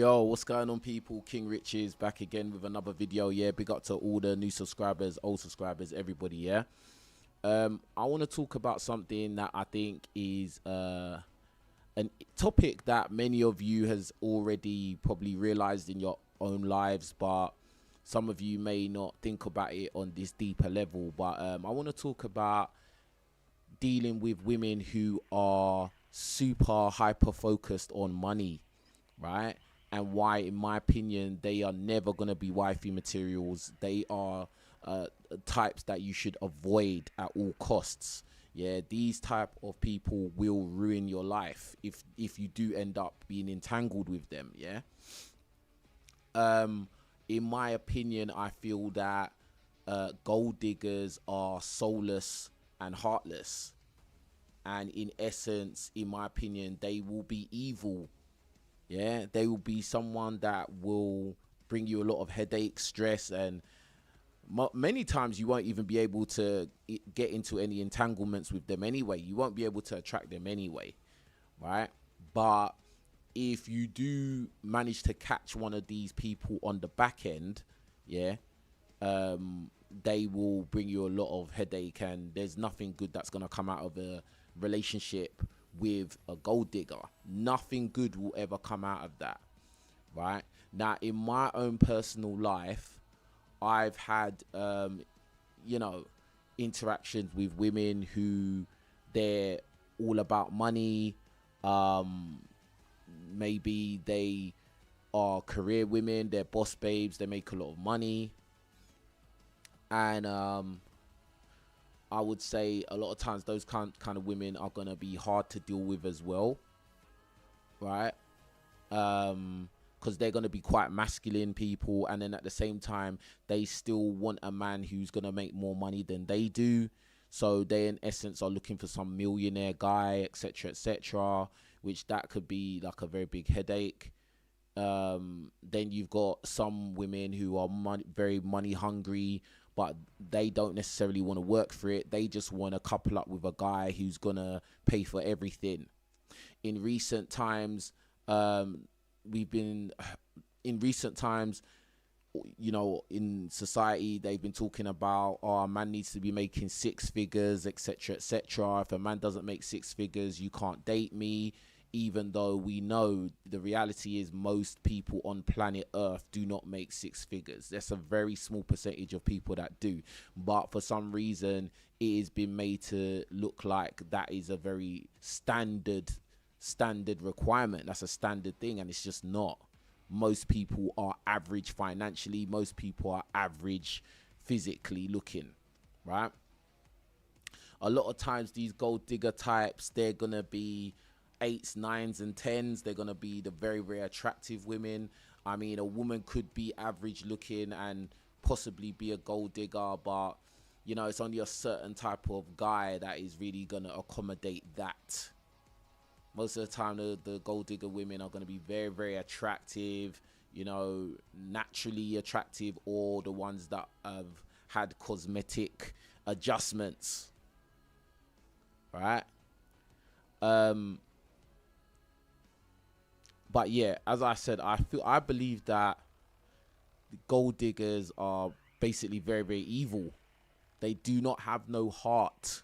Yo, what's going on, people? King Rich is back again with another video. Yeah, big up to all the new subscribers, old subscribers, everybody. Yeah, I want to talk about something that I think is a topic that many of you has already probably realized in your own lives, but some of you may not think about it on this deeper level. But I want to talk about dealing with women who are super hyper focused on money, right? And why, in my opinion, they are never going to be wifey materials. They are types that you should avoid at all costs. Yeah, these type of people will ruin your life if you do end up being entangled with them. Yeah. In my opinion, I feel that gold diggers are soulless and heartless, and in essence, in my opinion, they will be evil. Yeah, they will be someone that will bring you a lot of headache, stress, and many times you won't even be able to get into any entanglements with them anyway. You won't be able to attract them anyway, right? But if you do manage to catch one of these people on the back end, yeah, they will bring you a lot of headache, and there's nothing good that's going to come out of a relationship with a gold digger. Nothing good will ever come out of that, right? Now, in my own personal life, I've had interactions with women who they're all about money. Maybe they are career women, they're boss babes, they make a lot of money, and I would say a lot of times those kind of women are going to be hard to deal with as well, right? Because they're going to be quite masculine people, and then at the same time they still want a man who's going to make more money than they do. So they in essence are looking for some millionaire guy, etc., etc., which that could be like a very big headache. Then you've got some women who are very money hungry, but they don't necessarily want to work for it. They just want to couple up with a guy who's gonna pay for everything. In recent times, in society, they've been talking about, oh, a man needs to be making six figures, etc., etc. If a man doesn't make six figures, you can't date me. Even though we know the reality is most people on planet Earth do not make six figures. That's a very small percentage of people that do. But for some reason, it has been made to look like that is a very standard requirement. That's a standard thing, and it's just not. Most people are average financially. Most people are average physically looking, right? A lot of times these gold digger types, they're going to be 8s, 9s, and 10s. They're going to be the very, very attractive women. I mean, a woman could be average looking and possibly be a gold digger, but, you know, it's only a certain type of guy that is really going to accommodate that. Most of the time, the gold digger women are going to be very, very attractive, you know, naturally attractive, or the ones that have had cosmetic adjustments, right? But yeah, as I said, I believe that the gold diggers are basically very, very evil. They do not have no heart.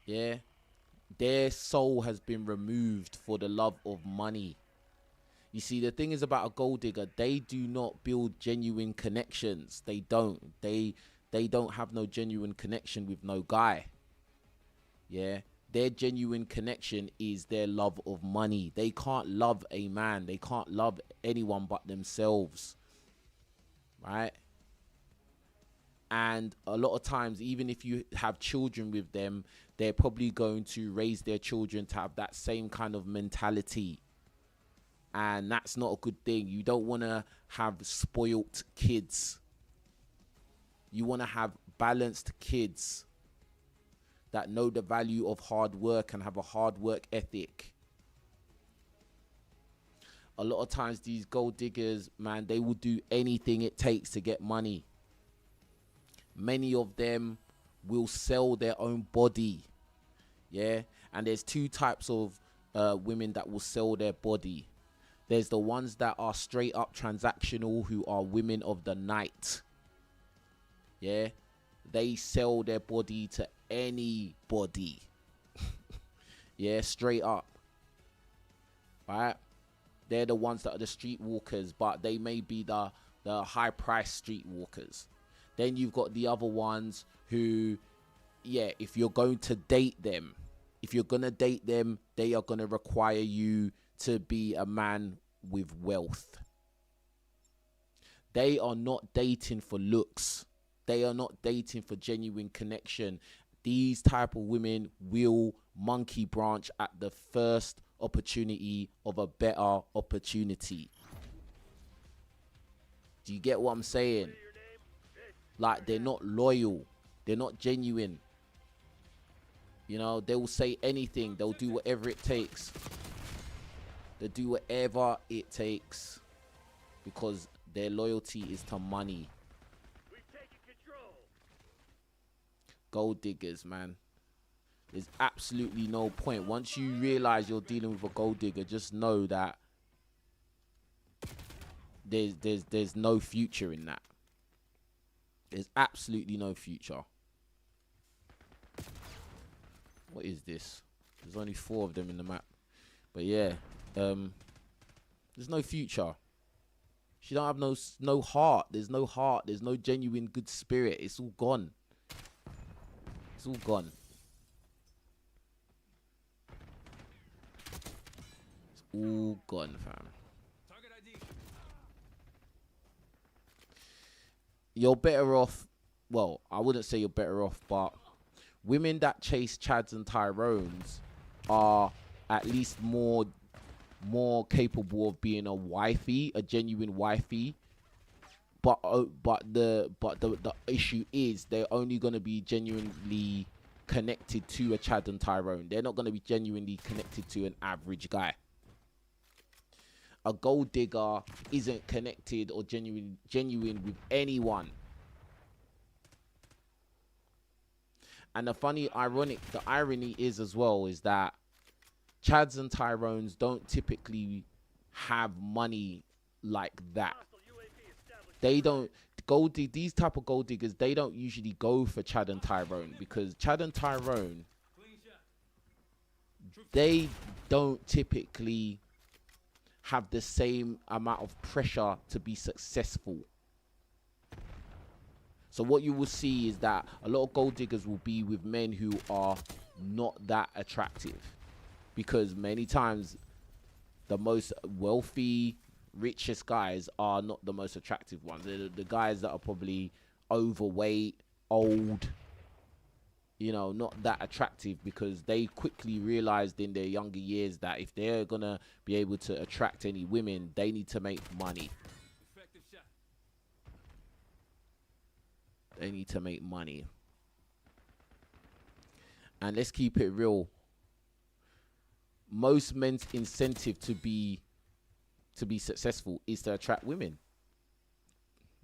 Yeah. Their soul has been removed for the love of money. You see, the thing is about a gold digger, they do not build genuine connections. They don't. They don't have no genuine connection with no guy. Yeah. Their genuine connection is their love of money. They can't love a man. They can't love anyone but themselves. Right? And a lot of times, even if you have children with them, they're probably going to raise their children to have that same kind of mentality. And that's not a good thing. You don't want to have spoilt kids. You want to have balanced kids that know the value of hard work and have a hard work ethic. A lot of times these gold diggers, man, they will do anything it takes to get money. Many of them will sell their own body. Yeah. And there's two types of women that will sell their body. There's the ones that are straight up transactional, who are women of the night. Yeah, they sell their body to anybody. Yeah, straight up. Right? They're the ones that are the street walkers, but they may be the high price street walkers. Then you've got the other ones who, yeah, if you're going to date them, they are going to require you to be a man with wealth. They are not dating for looks. They are not dating for genuine connection. These type of women will monkey branch at the first opportunity of a better opportunity. Do you get what I'm saying? Like, they're not loyal. They're not genuine. You know, they will say anything. They'll do whatever it takes. They'll do whatever it takes because their loyalty is to money. Gold diggers, man. There's absolutely no point. Once you realize you're dealing with a gold digger, just know that there's no future in that. There's absolutely no future. What is this? There's only 4 of them in the map. But yeah, there's no future. She don't have no heart. There's no heart. There's no genuine good spirit. It's all gone. It's all gone. It's all gone, fam. You're better off. Well, I wouldn't say you're better off, but women that chase Chads and Tyrones are at least more capable of being a wifey, a genuine wifey. But the issue is they're only going to be genuinely connected to a Chad and Tyrone. They're not going to be genuinely connected to an average guy. A gold digger isn't connected or genuine with anyone. And the irony is as well is that Chads and Tyrones don't typically have money like that. They don't these type of gold diggers, they don't usually go for Chad and Tyrone, because Chad and Tyrone, they don't typically have the same amount of pressure to be successful. So what you will see is that a lot of gold diggers will be with men who are not that attractive, because many times the most wealthy, richest guys are not the most attractive ones. They're the guys that are probably overweight, old, you know, not that attractive, because they quickly realized in their younger years that if they're gonna be able to attract any women, they need to make money. They need to make money. And let's keep it real. Most men's incentive to be successful is to attract women.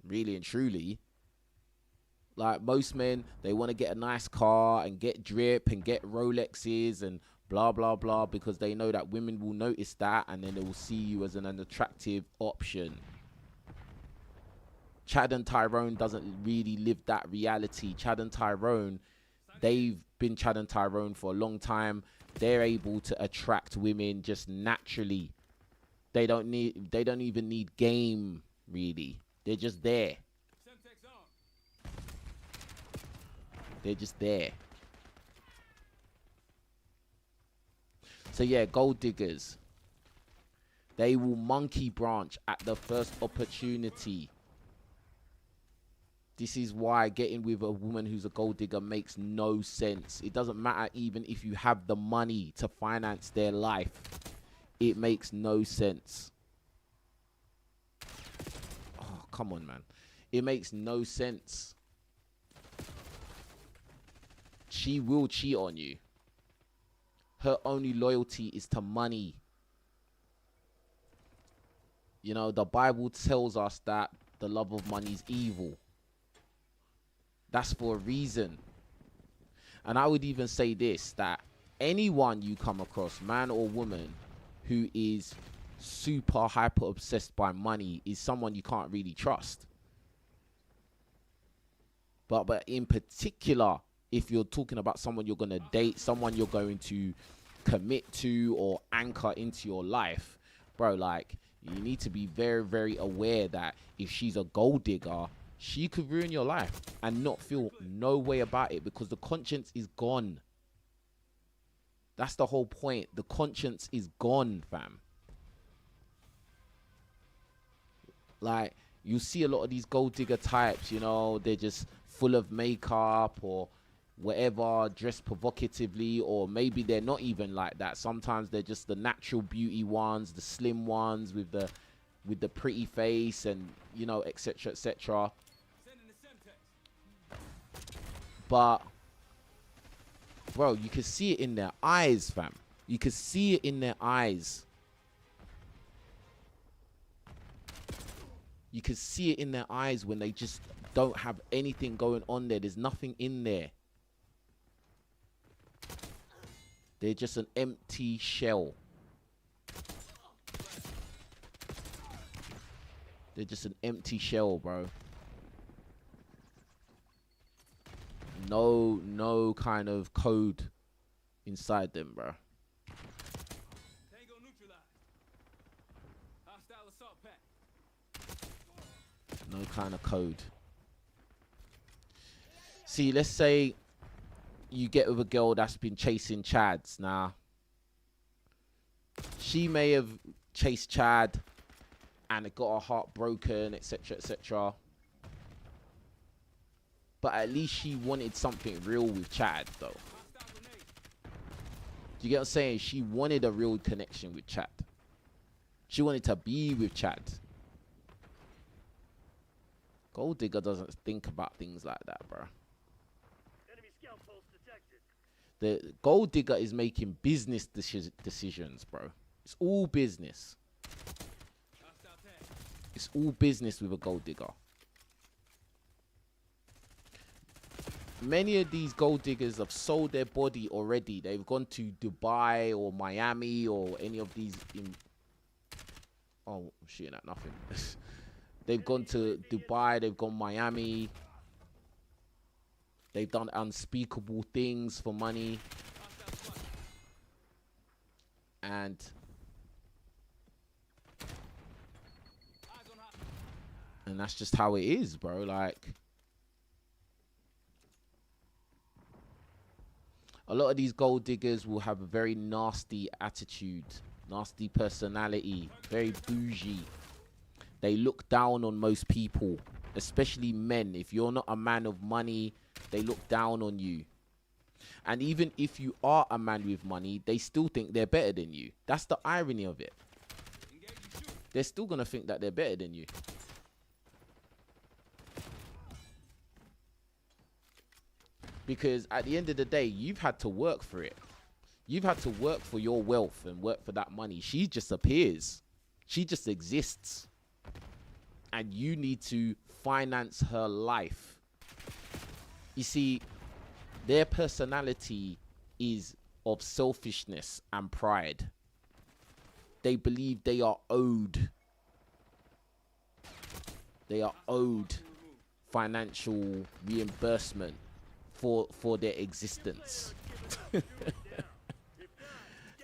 Really and truly. Like, most men, they want to get a nice car and get drip and get Rolexes and blah, blah, blah, because they know that women will notice that and then they will see you as an attractive option. Chad and Tyrone doesn't really live that reality. Chad and Tyrone, they've been Chad and Tyrone for a long time. They're able to attract women just naturally. They don't even need game, really. They're just there. They're just there. So yeah, gold diggers, they will monkey branch at the first opportunity. This is why getting with a woman who's a gold digger makes no sense. It doesn't matter even if you have the money to finance their life. It makes no sense. Oh, come on, man. It makes no sense. She will cheat on you. Her only loyalty is to money. You know, the Bible tells us that the love of money is evil. That's for a reason. And I would even say this, that anyone you come across, man or woman, who is super hyper obsessed by money is someone you can't really trust. But in particular, if you're talking about someone you're going to date, someone you're going to commit to or anchor into your life, bro, like, you need to be very, very aware that if she's a gold digger, she could ruin your life and not feel no way about it, because the conscience is gone. That's the whole point. The conscience is gone, fam. Like, you see a lot of these gold digger types, you know, they're just full of makeup or whatever, dressed provocatively, or maybe they're not even like that. Sometimes they're just the natural beauty ones, the slim ones with the pretty face, and, you know, etc, etc. But bro, you can see it in their eyes, fam. You can see it in their eyes. You can see it in their eyes when they just don't have anything going on there. There's nothing in there. They're just an empty shell. They're just an empty shell, bro. No kind of code inside them, bro. No kind of code. See, let's say you get with a girl that's been chasing Chads. Now, she may have chased Chad and it got her heart broken, etc, etc. But at least she wanted something real with Chad, though. Do you get what I'm saying? She wanted a real connection with Chad. She wanted to be with Chad. Gold digger doesn't think about things like that, bro. Enemy scout pulse detected. The gold digger is making business decisions, bro. It's all business. It's all business with a gold digger. Many of these gold diggers have sold their body already. They've gone to Dubai or Miami or any of these. Oh, I'm shooting at nothing. They've gone to Dubai. They've gone Miami. They've done unspeakable things for money. And that's just how it is, bro. Like, a lot of these gold diggers will have a very nasty attitude, nasty personality, very bougie. They look down on most people, especially men. If you're not a man of money, they look down on you. And even if you are a man with money, they still think they're better than you. That's the irony of it. They're still going to think that they're better than you. Because at the end of the day, you've had to work for it. You've had to work for your wealth and work for that money. She just appears. She just exists. And you need to finance her life. You see, their personality is of selfishness and pride. They believe they are owed. They are owed financial reimbursement for their existence.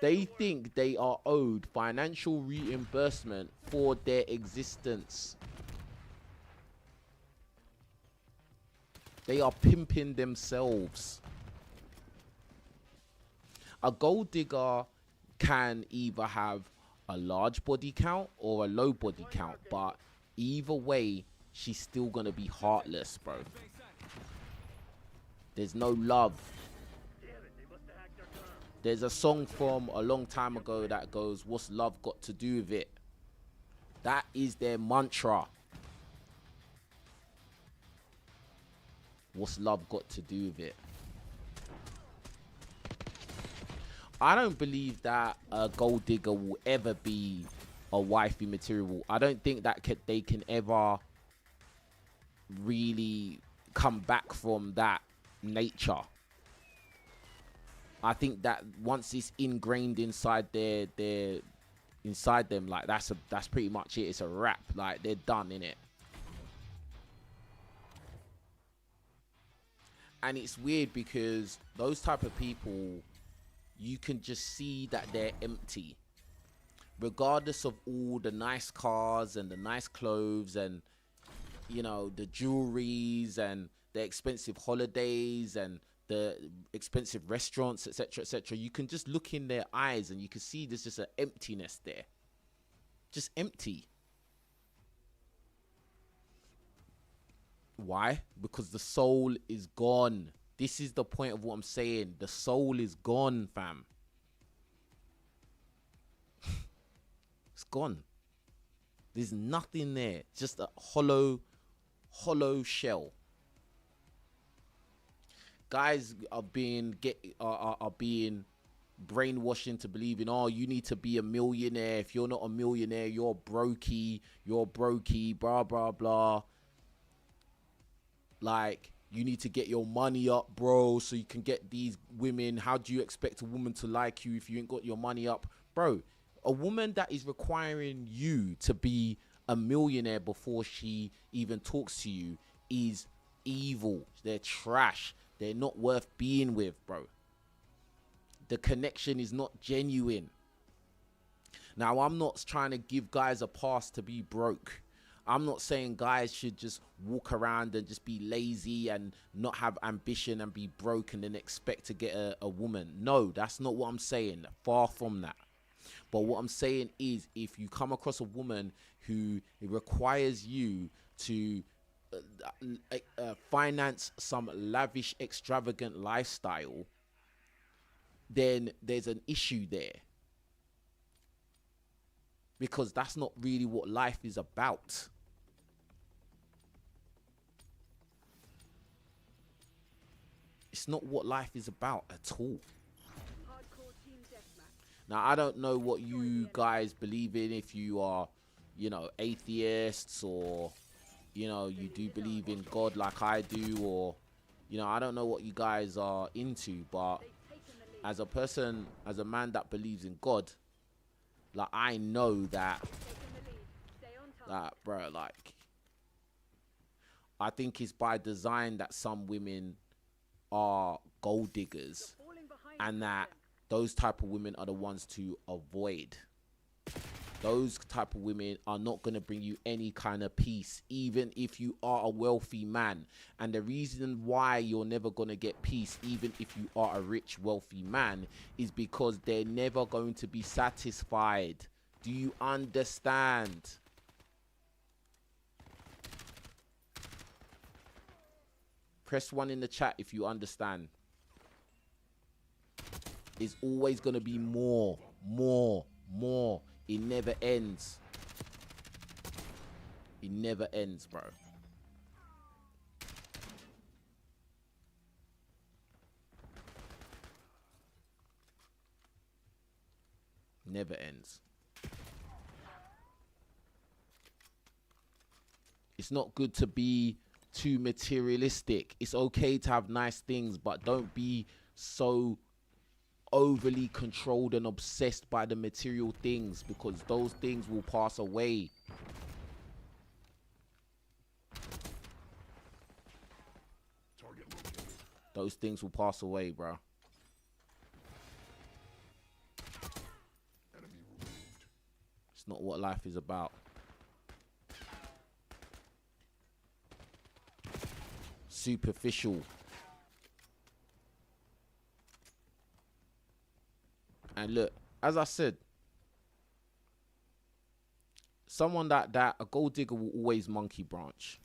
They think they are owed financial reimbursement for their existence. They are pimping themselves. A gold digger can either have a large body count or a low body count, but either way, she's still gonna be heartless, bro. There's no love. There's a song from a long time ago that goes, "What's love got to do with it?" That is their mantra. What's love got to do with it? I don't believe that a gold digger will ever be a wifey material. I don't think that they can ever really come back from that nature. I think that once it's ingrained inside their inside them, like that's pretty much it. It's a wrap. Like they're done in it. And it's weird because those type of people, you can just see that they're empty, regardless of all the nice cars and the nice clothes and, you know, the jewelries and the expensive holidays and the expensive restaurants, etc., etc. You can just look in their eyes and you can see there's just an emptiness there. Just empty. Why? Because the soul is gone. This is the point of what I'm saying. The soul is gone, fam. It's gone. There's nothing there. Just a hollow shell. Guys are being brainwashed into believing, oh, you need to be a millionaire. If you're not a millionaire, you're brokey, blah blah blah. Like, you need to get your money up, bro, so you can get these women. How do you expect a woman to like you if you ain't got your money up? Bro, a woman that is requiring you to be a millionaire before she even talks to you is evil. They're trash. They're not worth being with, bro. The connection is not genuine. Now, I'm not trying to give guys a pass to be broke. I'm not saying guys should just walk around and just be lazy and not have ambition and be broke and then expect to get a woman. No, that's not what I'm saying. Far from that. But what I'm saying is, if you come across a woman who requires you to finance some lavish, extravagant lifestyle, then there's an issue there. Because that's not really what life is about. It's not what life is about at all. Now, I don't know what you guys believe in, if you are, you know, atheists, or, you know, you do believe in God like I do, or, you know, I don't know what you guys are into, but as a person, as a man that believes in God, like, I know that, bro, like, I think it's by design that some women are gold diggers, and that those type of women are the ones to avoid. Those type of women are not going to bring you any kind of peace, even if you are a wealthy man. And the reason why you're never going to get peace, even if you are a rich, wealthy man, is because they're never going to be satisfied. Do you understand? Press 1 in the chat if you understand. It's always going to be more. It never ends. It never ends, bro. Never ends. It's not good to be too materialistic. It's okay to have nice things, but don't be so overly controlled and obsessed by the material things, because those things will pass away. Those things will pass away, bro. It's not what life is about. Superficial. And look, as I said, someone that a gold digger will always monkey branch.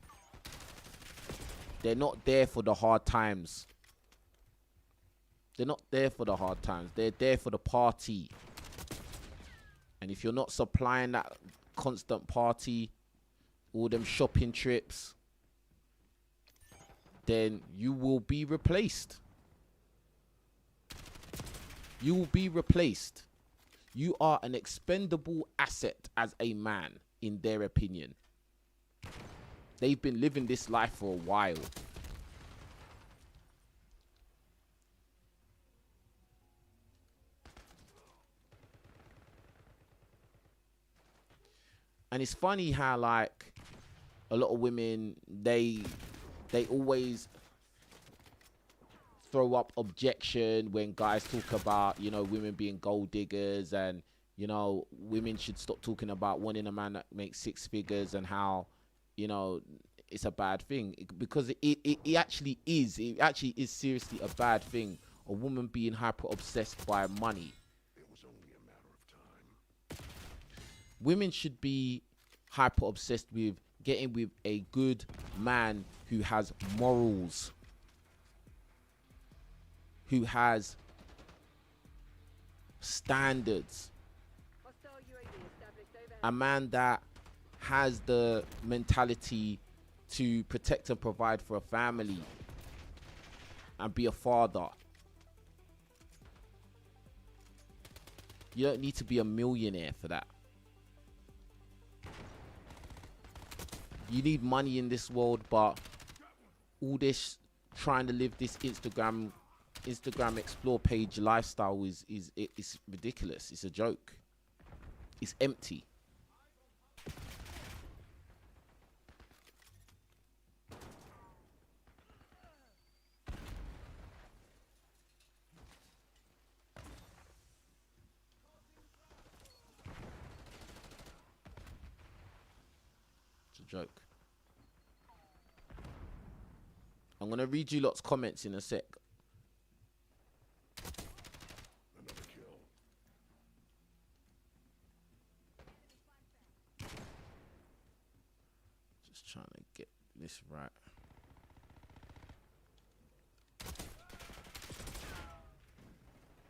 They're not there for the hard times. They're not there for the hard times. They're there for the party. And if you're not supplying that constant party, all them shopping trips, then you will be replaced. You will be replaced. You are an expendable asset as a man, in their opinion. They've been living this life for a while. And it's funny how like a lot of women, they always throw up objection when guys talk about, you know, women being gold diggers, and, you know, women should stop talking about wanting a man that makes six figures and how, you know, it's a bad thing, because it actually is. It actually is seriously a bad thing. A woman being hyper obsessed by money. It was only a matter of time. Women should be hyper obsessed with getting with a good man who has morals, who has standards, a man that has the mentality to protect and provide for a family and be a father. You don't need to be a millionaire for that. You need money in this world, but all this trying to live this Instagram explore page lifestyle is ridiculous. It's a joke. It's empty. It's a joke. I'm gonna read you lot's comments in a sec. Another kill. Just trying to get this right.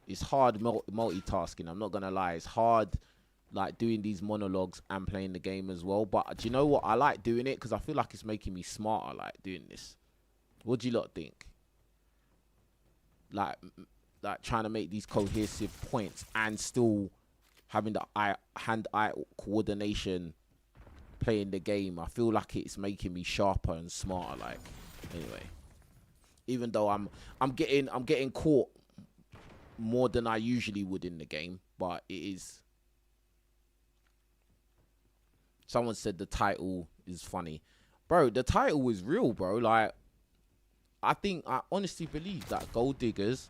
It's hard multitasking. I'm not gonna lie. It's hard, like, doing these monologues and playing the game as well. But do you know what? I like doing it because I feel like it's making me smarter. Like doing this. What do you lot think? Like trying to make these cohesive points and still having the hand-eye coordination, playing the game. I feel like it's making me sharper and smarter. Like, anyway, even though I'm getting caught more than I usually would in the game, but it is. Someone said the title is funny, bro. The title is real, bro. Like, I honestly believe that gold diggers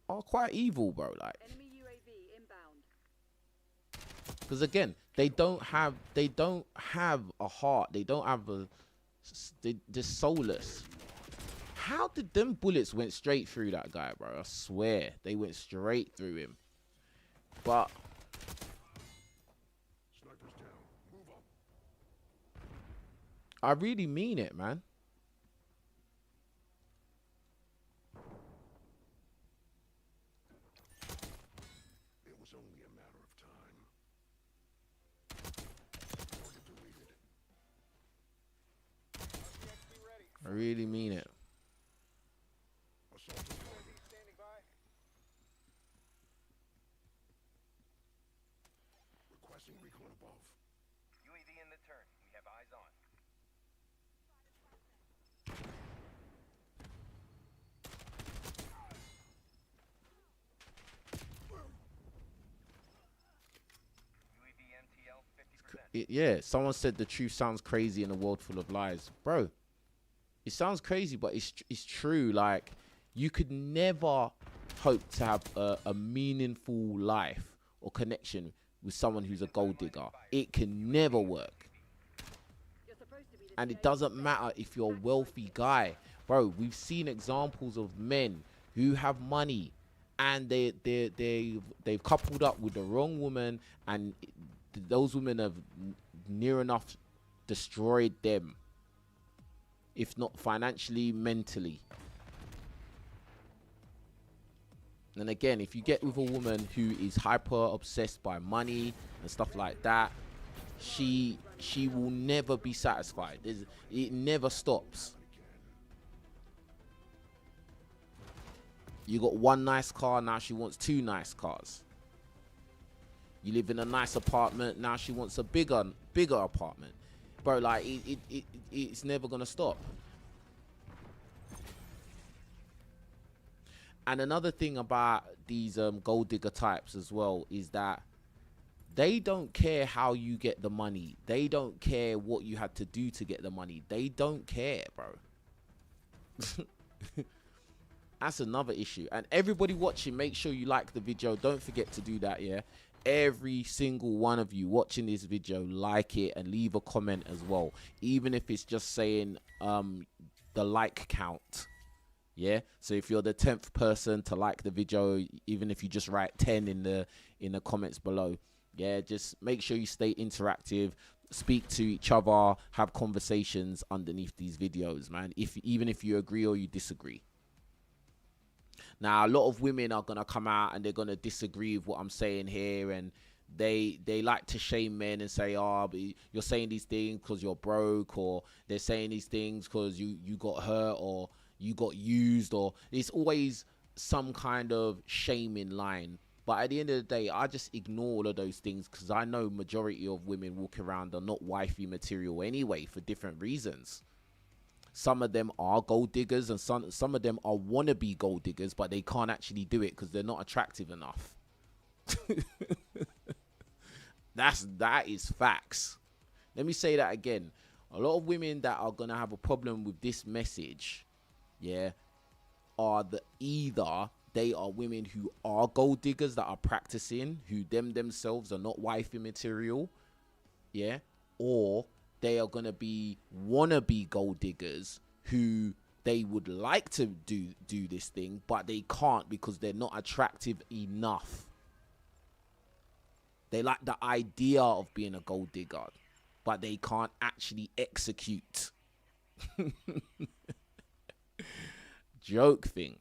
are quite evil, bro. Like, Enemy UAV inbound. because again, they don't have a heart. They don't have they're soulless. How did them bullets went straight through that guy, bro? I swear they went straight through him. But Sniper's down. Move up. I really mean it, man. It was only a matter of time. Target deleted. I really mean it. Assault deployed. Standing by. Requesting recon above. UAV in the turn. We have eyes on. UAV MTL 50%. Yeah, someone said the truth sounds crazy in a world full of lies, bro. It sounds crazy, but it's true. Like, you could never hope to have a meaningful life or connection with someone who's a gold digger. It can never work. You're supposed to be the And it doesn't matter if you're a wealthy guy, bro. We've seen examples of men who have money and they've coupled up with the wrong woman, and those women have near enough destroyed them, if not financially, mentally. And again, if you get with a woman who is hyper obsessed by money and stuff like that, she will never be satisfied. It never stops. You got one nice car, now she wants two nice cars. You live in a nice apartment, now she wants a bigger apartment. Bro, like, it's never gonna stop. And another thing about these gold digger types as well is that They don't care how you get the money. They don't care what you had to do to get the money. They don't care, bro. That's another issue. And everybody watching, make sure you like the video. Don't forget to do that, yeah? Every single one of you watching this video, like it and leave a comment as well. Even if it's just saying the like count. Yeah, so if you're the 10th person to like the video, even if you just write 10 in the comments below, yeah, just make sure you stay interactive, speak to each other, have conversations underneath these videos, man. Even if you agree or you disagree. Now, a lot of women are gonna come out and they're gonna disagree with what I'm saying here, and they like to shame men and say, oh, but you're saying these things because you're broke, or they're saying these things because you got hurt, or you got used, or it's always some kind of shaming line. But at the end of the day, I just ignore all of those things because I know majority of women walking around are not wifey material anyway for different reasons. Some of them are gold diggers, and some of them are wannabe gold diggers, but they can't actually do it because they're not attractive enough. That is facts. Let me say that again. A lot of women that are gonna have a problem with this message, yeah, are either they are women who are gold diggers that are practicing, who themselves are not wifey material, yeah, or they are gonna be wannabe gold diggers who they would like to do this thing, but they can't because they're not attractive enough. They like the idea of being a gold digger, but they can't actually execute. Joke thing.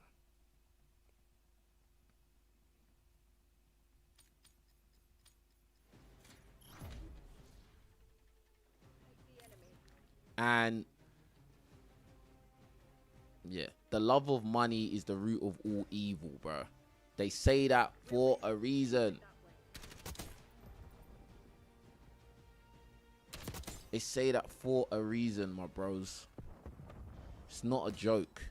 And yeah, the love of money is the root of all evil, bro. They say that for a reason. They say that for a reason, my bros. It's not a joke.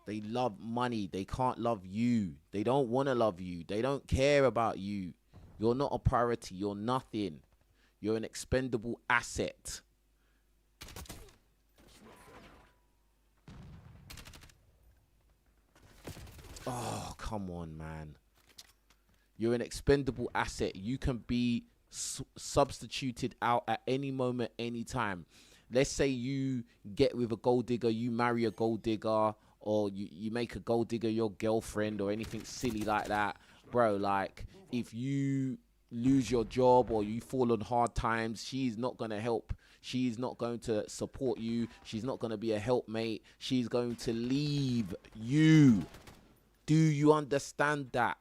They love money. They can't love you. They don't want to love you. They don't care about you. You're not a priority. You're nothing. You're an expendable asset. Oh, come on, man. You're an expendable asset. You can be substituted out at any moment, any time. Let's say you get with a gold digger, you marry a gold digger, or you make a gold digger your girlfriend or anything silly like that. Bro, like, if you lose your job or you fall on hard times, she's not going to help. She's not going to support you. She's not going to be a helpmate. She's going to leave you. Do you understand that?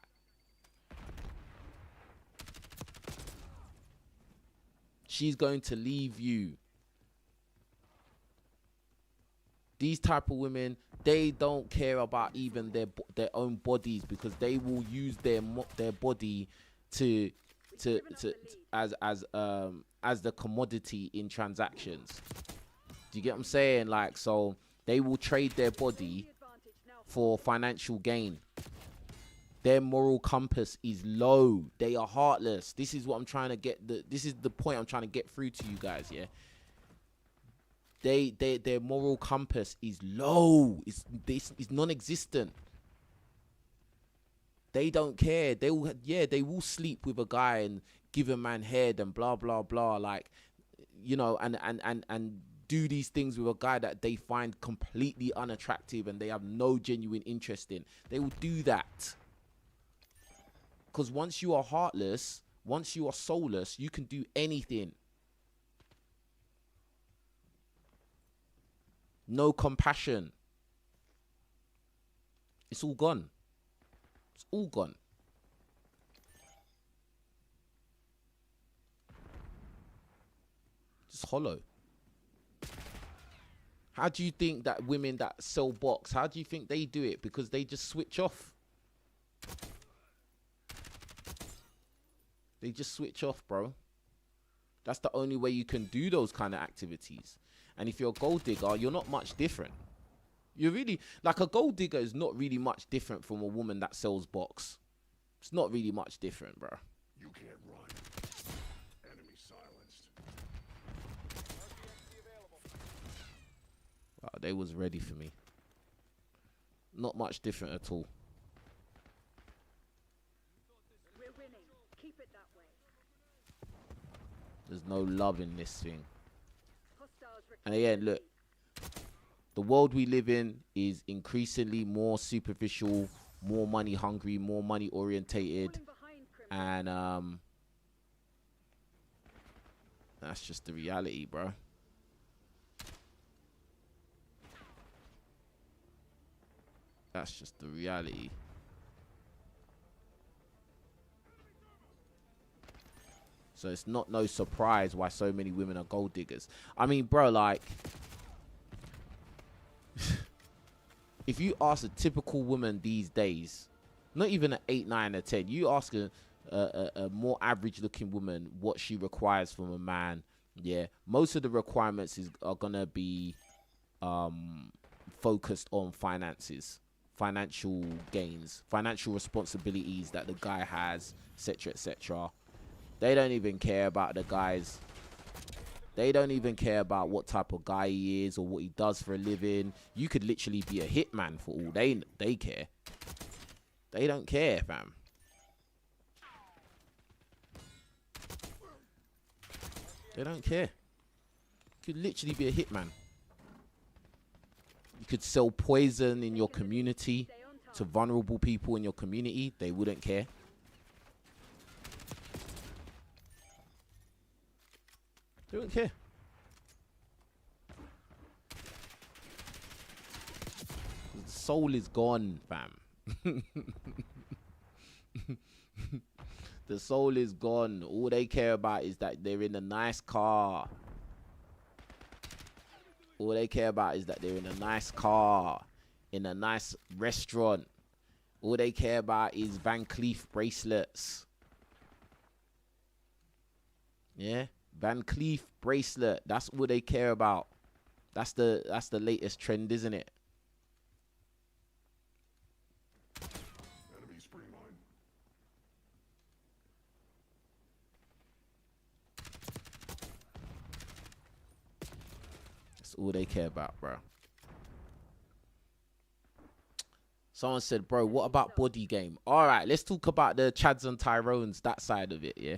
She's going to leave you. These type of women, they don't care about even their own bodies, because they will use their body as the commodity in transactions. Do you get what I'm saying? Like, so they will trade their body for financial gain. Their moral compass is low. They are heartless. This is what I'm trying to get. This is the point I'm trying to get through to you guys. Yeah. Their moral compass is low. It's non-existent. They don't care. They will sleep with a guy and give a man head and blah blah blah. Like, you know, and do these things with a guy that they find completely unattractive and they have no genuine interest in. They will do that. Because once you are heartless, once you are soulless, you can do anything. No compassion. It's all gone. It's all gone. Just hollow. How do you think that women that sell box, how do you think they do it? Because they just switch off. They just switch off, bro. That's the only way you can do those kind of activities. And if you're a gold digger, you're not much different. You're really like a gold digger is not really much different from a woman that sells box. It's not really much different, bro. You can't run. Enemy silenced. RPXD available. Wow, they was ready for me. Not much different at all. We're winning. Keep it that way. There's no love in this thing. Hostiles And again, look, the world we live in is increasingly more superficial, more money hungry, more money orientated, falling behind, criminal. and that's just the reality, bro. That's just the reality. So it's not no surprise why so many women are gold diggers. I mean, bro, like, if you ask a typical woman these days, not even an 8, 9, or 10, you ask a more average looking woman what she requires from a man, yeah, most of the requirements are gonna be focused on finances, financial gains, financial responsibilities that the guy has, etc., etc. They don't even care about the guys. They don't even care about what type of guy he is or what he does for a living. You could literally be a hitman for all they care. They don't care, fam. They don't care. You could literally be a hitman. You could sell poison in your community to vulnerable people in your community. They wouldn't care. They wouldn't care. The soul is gone, fam. The soul is gone. All they care about is that they're in a nice car. All they care about is that they're in a nice car, in a nice restaurant. All they care about is Van Cleef bracelets. Yeah, Van Cleef bracelet. That's what they care about. That's the latest trend, isn't it? Enemy spring line. That's all they care about, bro. Someone said, bro, what about body game? All right, let's talk about the Chads and Tyrones, that side of it, yeah?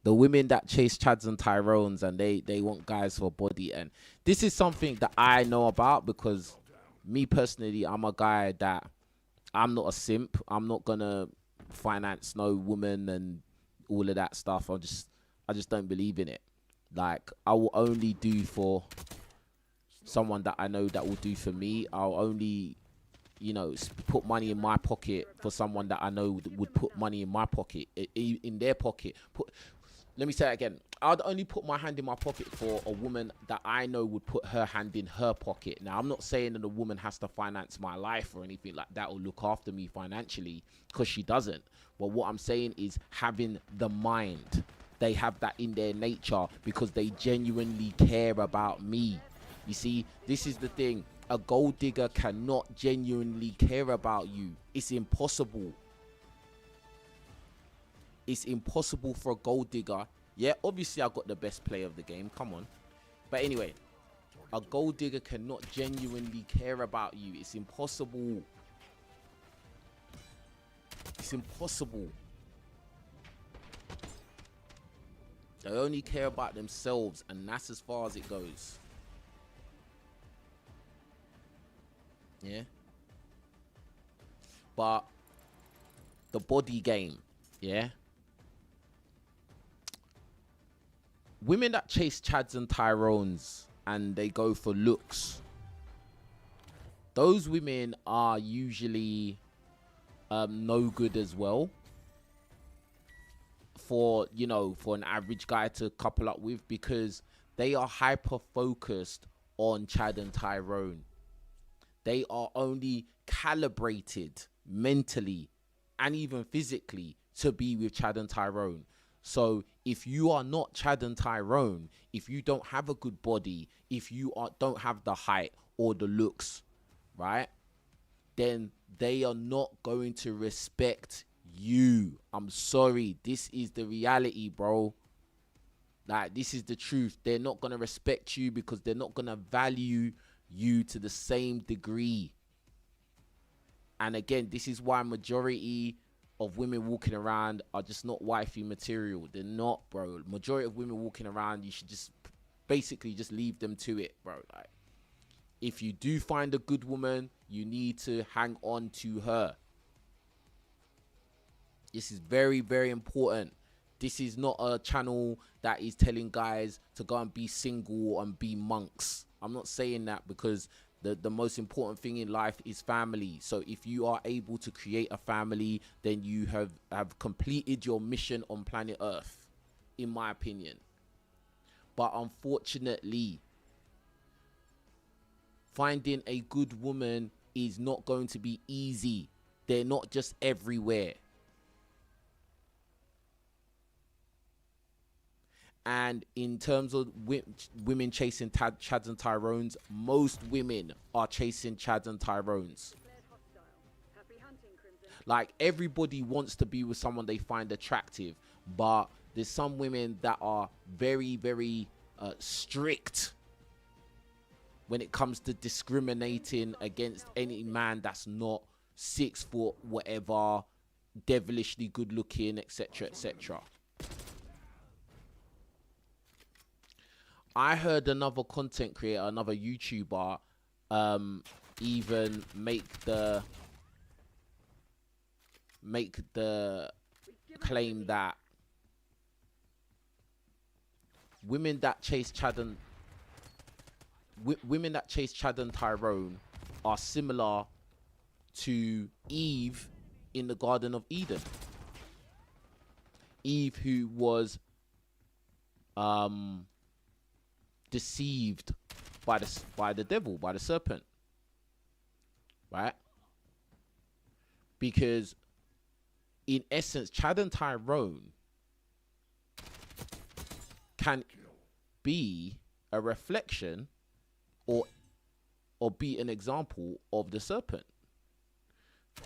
The women that chase Chads and Tyrones and they want guys for body. And this is something that I know about because me personally, I'm a guy that I'm not a simp. I'm not going to finance no woman and all of that stuff. I just don't believe in it. Like, I will only do for someone that I know that will do for me. I'll only, you know, put money in my pocket for someone that I know would put money in my pocket, in their pocket. Let me say it again. I'd only put my hand in my pocket for a woman that I know would put her hand in her pocket. Now, I'm not saying that a woman has to finance my life or anything like that or look after me financially, because she doesn't. But what I'm saying is having the mind. They have that in their nature because they genuinely care about me. You see, this is the thing. A gold digger cannot genuinely care about you. It's impossible. It's impossible for a gold digger. Yeah, obviously I got the best player of the game. Come on. But anyway, a gold digger cannot genuinely care about you. It's impossible. It's impossible. They only care about themselves, and that's as far as it goes. Yeah. But the body game, yeah. Women that chase Chads and Tyrones and they go for looks, those women are usually no good as well for, you know, for an average guy to couple up with, because they are hyper focused on Chad and Tyrone. They are only calibrated mentally and even physically to be with Chad and Tyrone. So if you are not Chad and Tyrone, if you don't have a good body, if you don't have the height or the looks right, then they are not going to respect you. I'm sorry. This is the reality, bro. Like, this is the truth. They're not going to respect you because they're not going to value you to the same degree. And again, this is why majority of women walking around are just not wifey material. They're not, bro. Majority of women walking around, you should just basically just leave them to it, bro. Like, if you do find a good woman, you need to hang on to her. This is very, very important. This is not a channel that is telling guys to go and be single and be monks. I'm not saying that, because the most important thing in life is family. So if you are able to create a family, then you have completed your mission on planet Earth, in my opinion. But unfortunately, finding a good woman is not going to be easy. They're not just everywhere. And in terms of women chasing Chads and Tyrones, most women are chasing Chads and Tyrones. Declared hostile. Happy hunting, Crimson. Like, everybody wants to be with someone they find attractive, but there's some women that are very, very strict when it comes to discriminating against any man that's not 6 foot, whatever, devilishly good looking, etc., etc. I heard another content creator, another YouTuber, even make the claim that women that chase Chad and Tyrone are similar to Eve in the Garden of Eden. Eve, who was deceived by the devil, by the serpent, right? Because in essence, Chad and Tyrone can be a reflection or be an example of the serpent.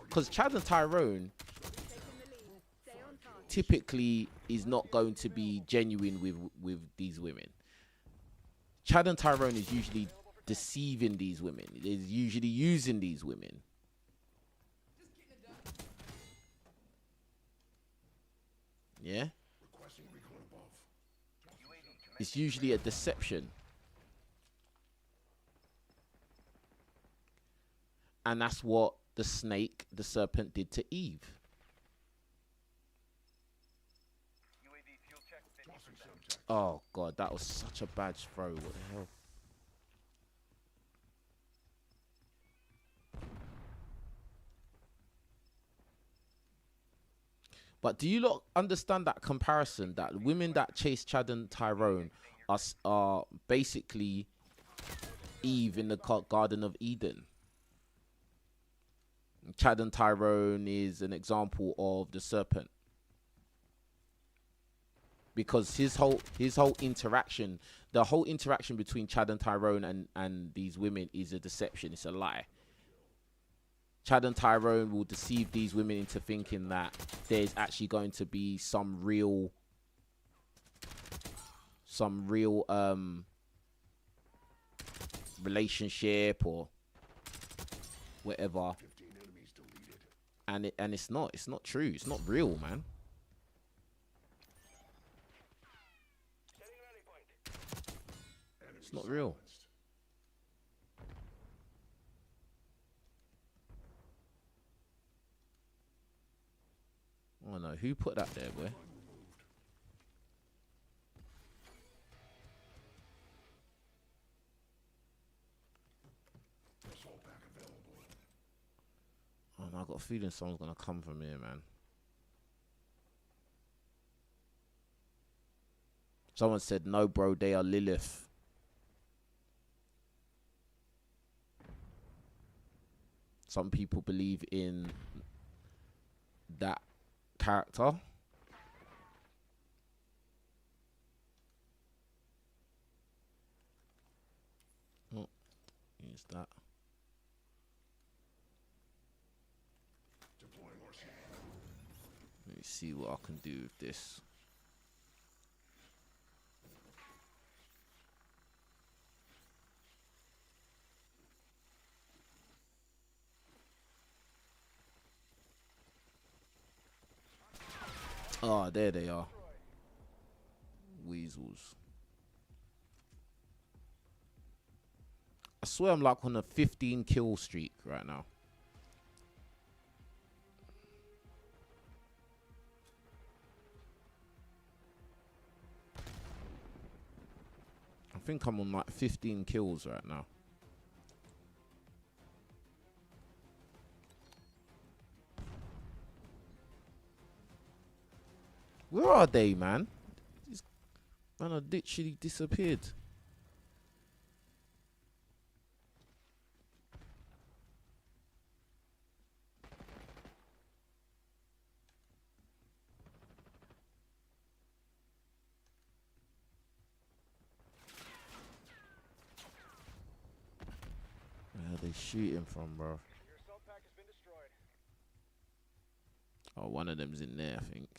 Because Chad and Tyrone typically is not going to be genuine with these women. Chad and Tyrone is usually deceiving these women. Is usually using these women. Yeah? It's usually a deception. And that's what the serpent did to Eve. Oh God, that was such a bad throw. What the hell? But do you lot understand that comparison, that women that chase Chad and Tyrone are basically Eve in the Garden of Eden? Chad and Tyrone is an example of the serpent. Because his whole interaction, the whole interaction between Chad and Tyrone and these women is a deception. It's a lie. Chad and Tyrone will deceive these women into thinking that there's actually going to be some real relationship or whatever. And it's not true. It's not real, man. It's not real. Oh no, who put that there, boy? Oh no, I got a feeling someone's gonna come from here, man. Someone said, no, bro, they are Lilith. Some people believe in that character. Oh, use that. see what I can do with this. Oh, there they are. Weasels. I swear I'm like on a 15 kill streak right now. I think I'm on like 15 kills right now. Where are they, man? These man are literally disappeared. Where are they shooting from, bro? Your assault pack has been destroyed. Oh, one of them's in there, I think.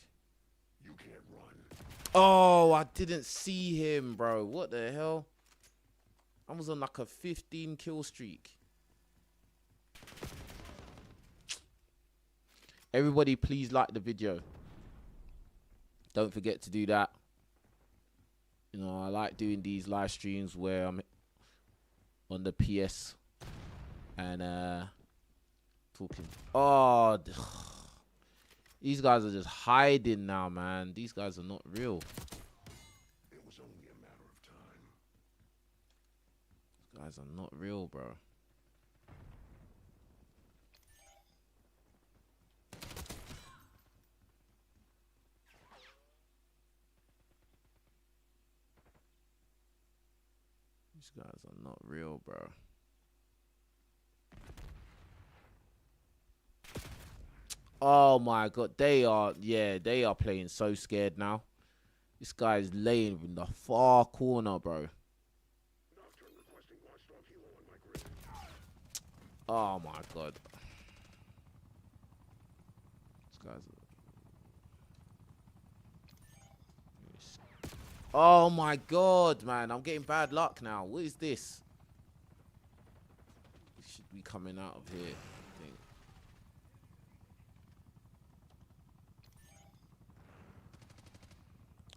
You can't run. Oh, I didn't see him, bro. What the hell? I was on like a 15 kill streak. Everybody, please like the video. Don't forget to do that. You know, I like doing these live streams where I'm on the PS and talking. Oh, these guys are just hiding now, man. These guys are not real. It was only a matter of time. These guys are not real, bro. These guys are not real, bro. Oh my god, they are, yeah, they are playing so scared now. This guy is laying in the far corner, bro. Nocturne requesting watchdog helo on my grid. Oh my god. This guy's. Oh my god, man. I'm getting bad luck now. What is this? We should be coming out of here, I think.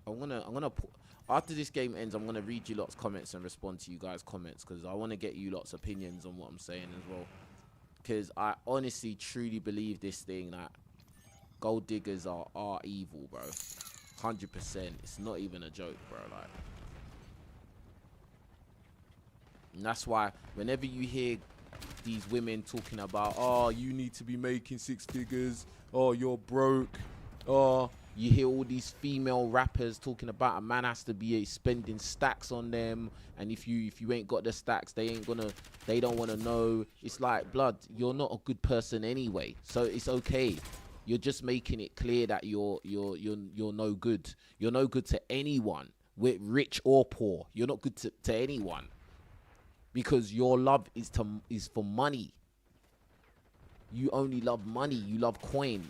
I'm gonna after this game ends, I'm gonna read you lots comments and respond to you guys' comments because I want to get you lots opinions on what I'm saying as well. Because I honestly, truly believe this thing that gold diggers are evil, bro. 100%. It's not even a joke, bro. Like, and that's why whenever you hear these women talking about, oh, you need to be making 6 figures, oh, you're broke, oh, you hear all these female rappers talking about a man has to be spending stacks on them, and if you ain't got the stacks, they don't want to know. It's like, blood, you're not a good person anyway, so it's okay. You're just making it clear that you're no good. You're no good to anyone, with rich or poor. You're not good to anyone, because your love is for money. You only love money. You love coin.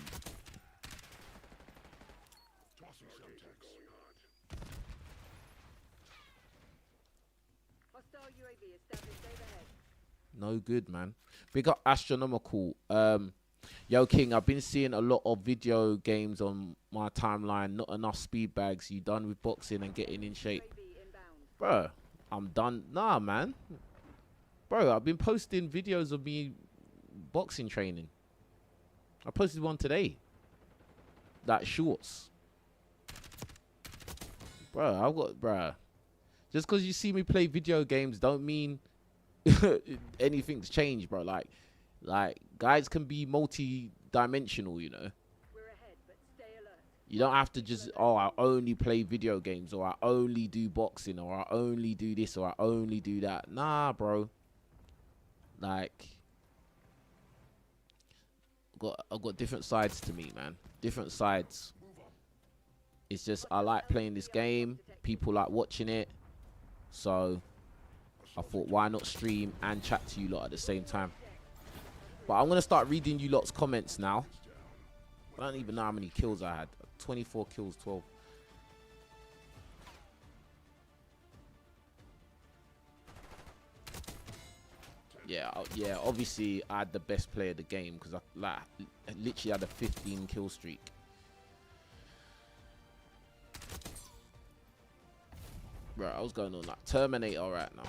Tossing subtext. Hostile UAV established overhead. No good, man. Big up Astronomical. Yo, King, I've been seeing a lot of video games on my timeline. Not enough speed bags. You done with boxing and getting in shape? UAV inbound. Bro, I'm done. Nah, man. Bro, I've been posting videos of me boxing training. I posted one today. That shorts. Bro. Just because you see me play video games don't mean anything's changed, bro. Like guys can be multi-dimensional, you know. We're ahead, but stay alert. You don't have to just, oh, I only play video games, or I only do boxing, or I only do this, or I only do that. Nah, bro. Like, I've got different sides to me, man. Different sides. It's just I like playing this game. People like watching it. So I thought, why not stream and chat to you lot at the same time? But I'm gonna start reading you lot's comments now. I don't even know how many kills I had. 24 kills, 12. Yeah, obviously I had the best player of the game because I literally had a 15 kill streak. Right, I was going on like Terminator right now.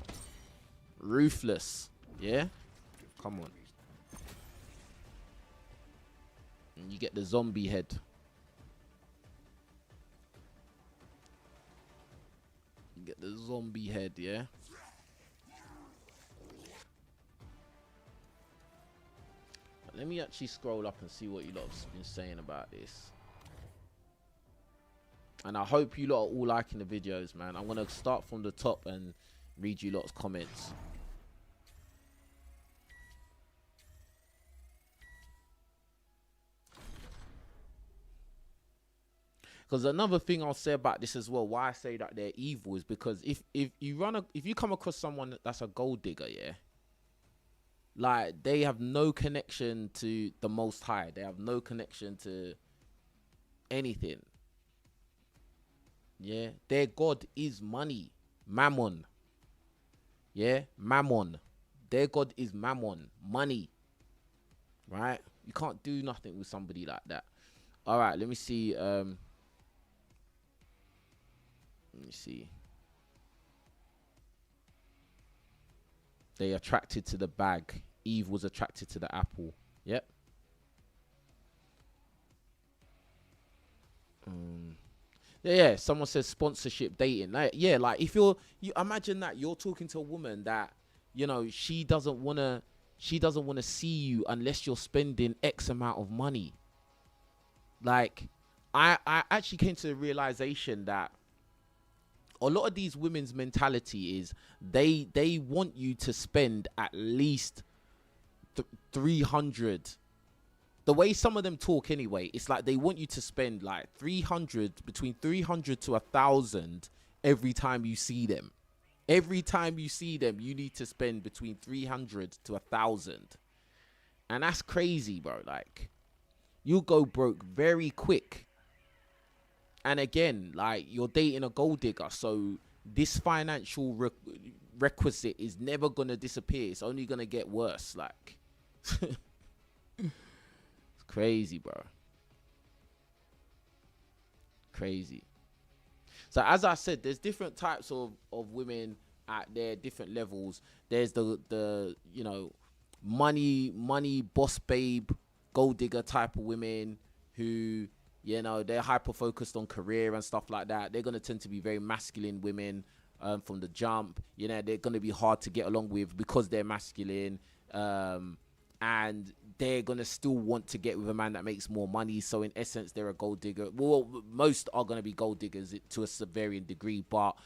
Ruthless. Yeah? Come on. And you get the zombie head. You get the zombie head, yeah? Let me actually scroll up and see what you lot have been saying about this. And I hope you lot are all liking the videos, man. I'm going to start from the top and read you lot's comments. Because another thing I'll say about this as well, why I say that they're evil, is because if you come across someone that's a gold digger, yeah, like they have no connection to the Most High. They have no connection to anything. Yeah, their God is money, mammon. Yeah, mammon. Their God is mammon, money. Right? You can't do nothing with somebody like that. All right, let me see. Let me see. They attracted to the bag. Eve was attracted to the apple. Yep. Yeah, someone says sponsorship dating. Like, yeah, like if you imagine that you're talking to a woman that, you know, she doesn't want to see you unless you're spending X amount of money. Like, I actually came to the realization that a lot of these women's mentality is they want you to spend at least 300. The way some of them talk anyway, it's like they want you to spend like 300, between 300 to 1,000 every time you see them. Every time you see them, you need to spend between 300 to 1,000. And that's crazy, bro. Like, you'll go broke very quick. And again, like, you're dating a gold digger, so this financial requisite is never going to disappear. It's only going to get worse. Like, crazy, bro. Crazy. So as I said, there's different types of women at their different levels. There's the you know, money boss babe, gold digger type of women who, you know, they're hyper focused on career and stuff like that. They're going to tend to be very masculine women from the jump. You know, they're going to be hard to get along with because they're masculine. And they're going to still want to get with a man that makes more money. So in essence, they're a gold digger. Well, most are going to be gold diggers to a varying degree. But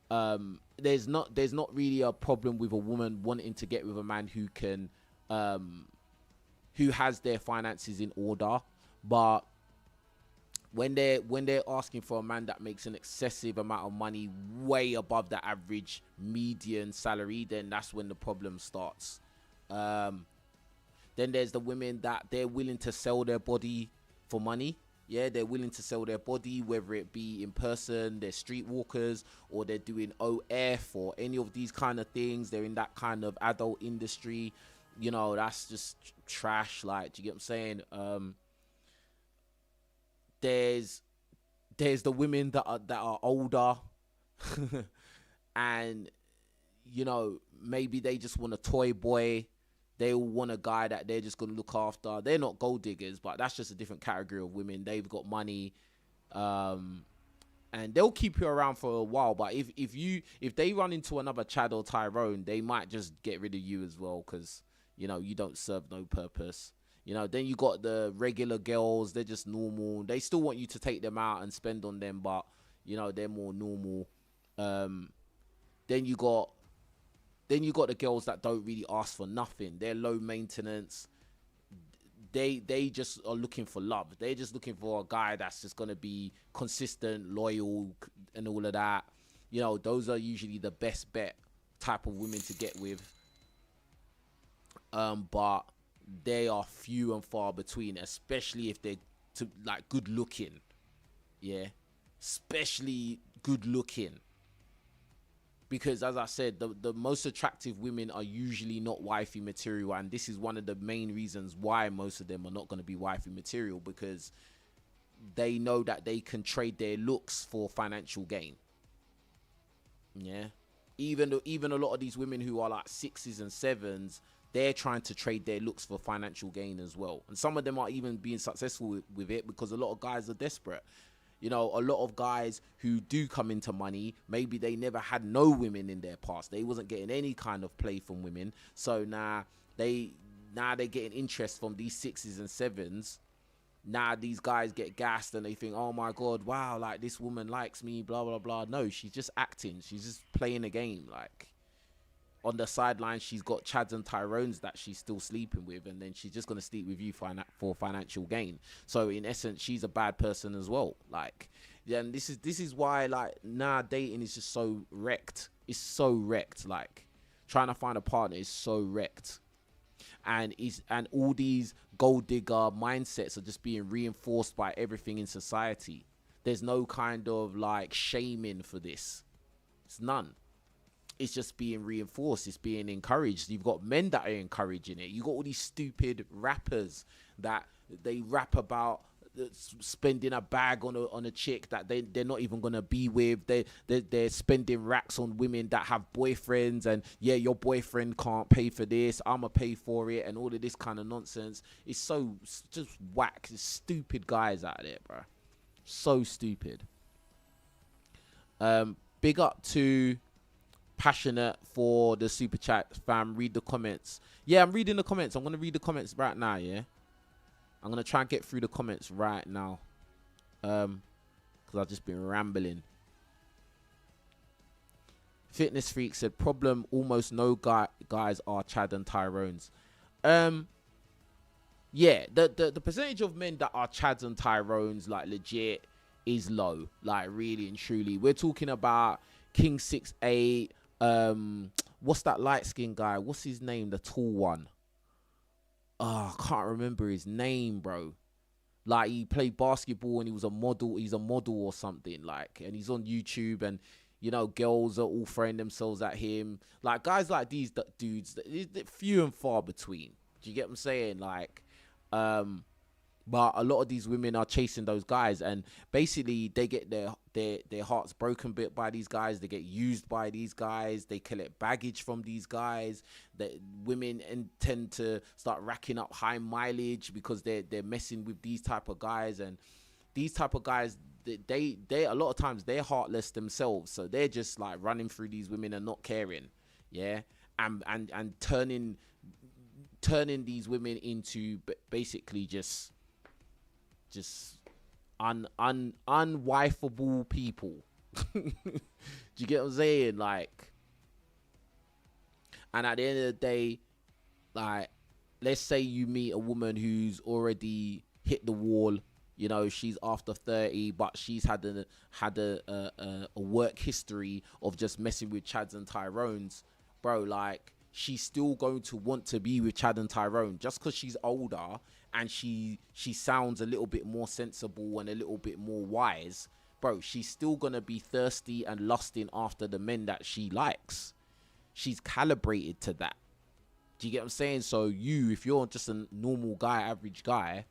there's not really a problem with a woman wanting to get with a man who can, who has their finances in order. But when they're asking for a man that makes an excessive amount of money, way above the average median salary, then that's when the problem starts. Then there's the women that they're willing to sell their body for money. Yeah, they're willing to sell their body, whether it be in person, they're streetwalkers, or they're doing OF or any of these kind of things. They're in that kind of adult industry. You know, that's just trash. Like, do you get what I'm saying? There's the women that are older and, you know, maybe they just want a toy boy. They want a guy that they're just going to look after. They're not gold diggers, but that's just a different category of women. They've got money, and they'll keep you around for a while. But if they run into another Chad or Tyrone, they might just get rid of you as well, because, you know, you don't serve no purpose. You know, then you got the regular girls. They're just normal. They still want you to take them out and spend on them, but, you know, they're more normal. Then you got the girls that don't really ask for nothing. They're low maintenance. They just are looking for love. They're just looking for a guy that's just gonna be consistent, loyal, and all of that. You know, those are usually the best bet type of women to get with. But they are few and far between, especially if they're like good looking. Yeah, especially good looking. Because as I said, the most attractive women are usually not wifey material, and this is one of the main reasons why most of them are not going to be wifey material, because they know that they can trade their looks for financial gain. Yeah, even a lot of these women who are like 6s and 7s, they're trying to trade their looks for financial gain as well, and some of them are even being successful with it, because a lot of guys are desperate. You know, a lot of guys who do come into money, maybe they never had no women in their past. They wasn't getting any kind of play from women. So now they're getting interest from these 6s and 7s. Now these guys get gassed and they think, oh my God, wow, like this woman likes me, blah, blah, blah. No, she's just acting. She's just playing a game. Like, on the sideline, she's got Chads and Tyrones that she's still sleeping with, and then she's just going to sleep with you for financial gain. So in essence, she's a bad person as well. Like, yeah, and this is why, like, dating is just so wrecked. It's so wrecked. Like, trying to find a partner is so wrecked. And all these gold digger mindsets are just being reinforced by everything in society. There's no kind of like shaming for this. It's none. It's just being reinforced. It's being encouraged. You've got men that are encouraging it. You got all these stupid rappers that they rap about spending a bag on a chick that they're not even gonna be with. They're spending racks on women that have boyfriends, and yeah, your boyfriend can't pay for this, I'ma pay for it, and all of this kind of nonsense. It's just whack. It's stupid guys out there, bro. So stupid. Big up to Passionate for the super chat, fam. Read the comments. Yeah, I'm reading the comments. I'm gonna read the comments right now. Yeah, I'm gonna try and get through the comments right now, because I've just been rambling. Fitness Freak said, problem, almost no guys are Chad and Tyrones. Yeah, the percentage of men that are Chads and Tyrones, like, legit, is low. Like, really and truly, we're talking about King 6'8". What's that light skinned guy? What's his name? The tall one. Oh, I can't remember his name, bro. Like, he played basketball and he was a model. He's a model or something, like, and he's on YouTube, and you know, girls are all throwing themselves at him. Like, guys like these dudes, they're few and far between. Do you get what I'm saying? Like, but a lot of these women are chasing those guys, and basically they get their hearts broken bit by these guys. They get used by these guys. They collect baggage from these guys. That women tend to start racking up high mileage because they're messing with these type of guys, and these type of guys, they a lot of times they're heartless themselves, so they're just like running through these women and not caring, yeah, and turning these women into basically just unwifeable people. Do you get what I'm saying? Like, and at the end of the day, like, let's say you meet a woman who's already hit the wall. You know, she's after 30, but she's had a work history of just messing with Chads and Tyrones, bro. Like, she's still going to want to be with Chad and Tyrone just because she's older and she sounds a little bit more sensible and a little bit more wise, bro. She's still gonna be thirsty and lusting after the men that she likes. She's calibrated to that. Do you get what I'm saying? So if you're just a normal guy, average guy,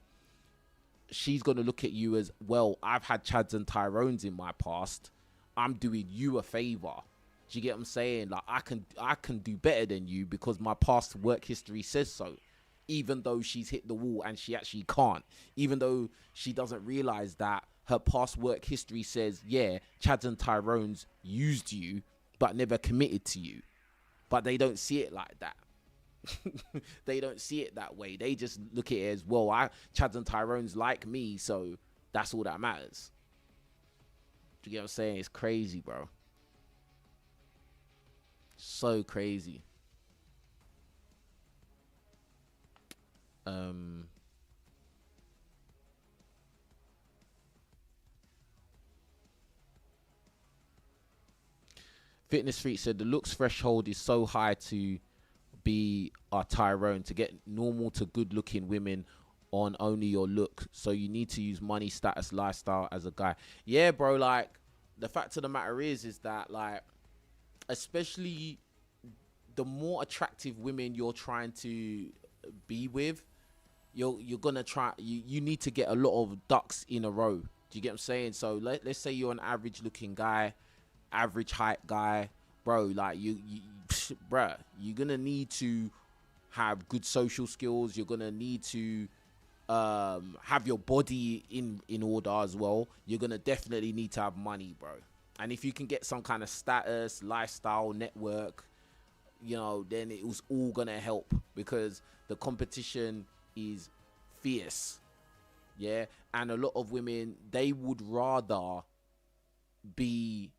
she's gonna look at you as, well, I've had Chads and Tyrones in my past, I'm doing you a favor. Do you get what I'm saying? Like, I can do better than you because my past work history says so. Even though she's hit the wall and she actually can't. Even though she doesn't realize that her past work history says, yeah, Chads and Tyrones used you but never committed to you. But they don't see it like that. They don't see it that way. They just look at it as, well, Chads and Tyrones like me, so that's all that matters. Do you get what I'm saying? It's crazy, bro. So crazy. Fitness Freak said the looks threshold is so high to be a Tyrone, to get normal to good looking women on only your look. So you need to use money, status, lifestyle as a guy. Yeah, bro, like the fact of the matter is that, like, especially the more attractive women you're trying to be with, you're gonna try, you need to get a lot of ducks in a row. Do you get what I'm saying? So let's say you're an average looking guy, average height guy, bro, like bruh, you're gonna need to have good social skills. You're gonna need to have your body in order as well. You're gonna definitely need to have money, bro. And if you can get some kind of status, lifestyle, network, you know, then it was all gonna help, because the competition is fierce. Yeah. And a lot of women, they would rather be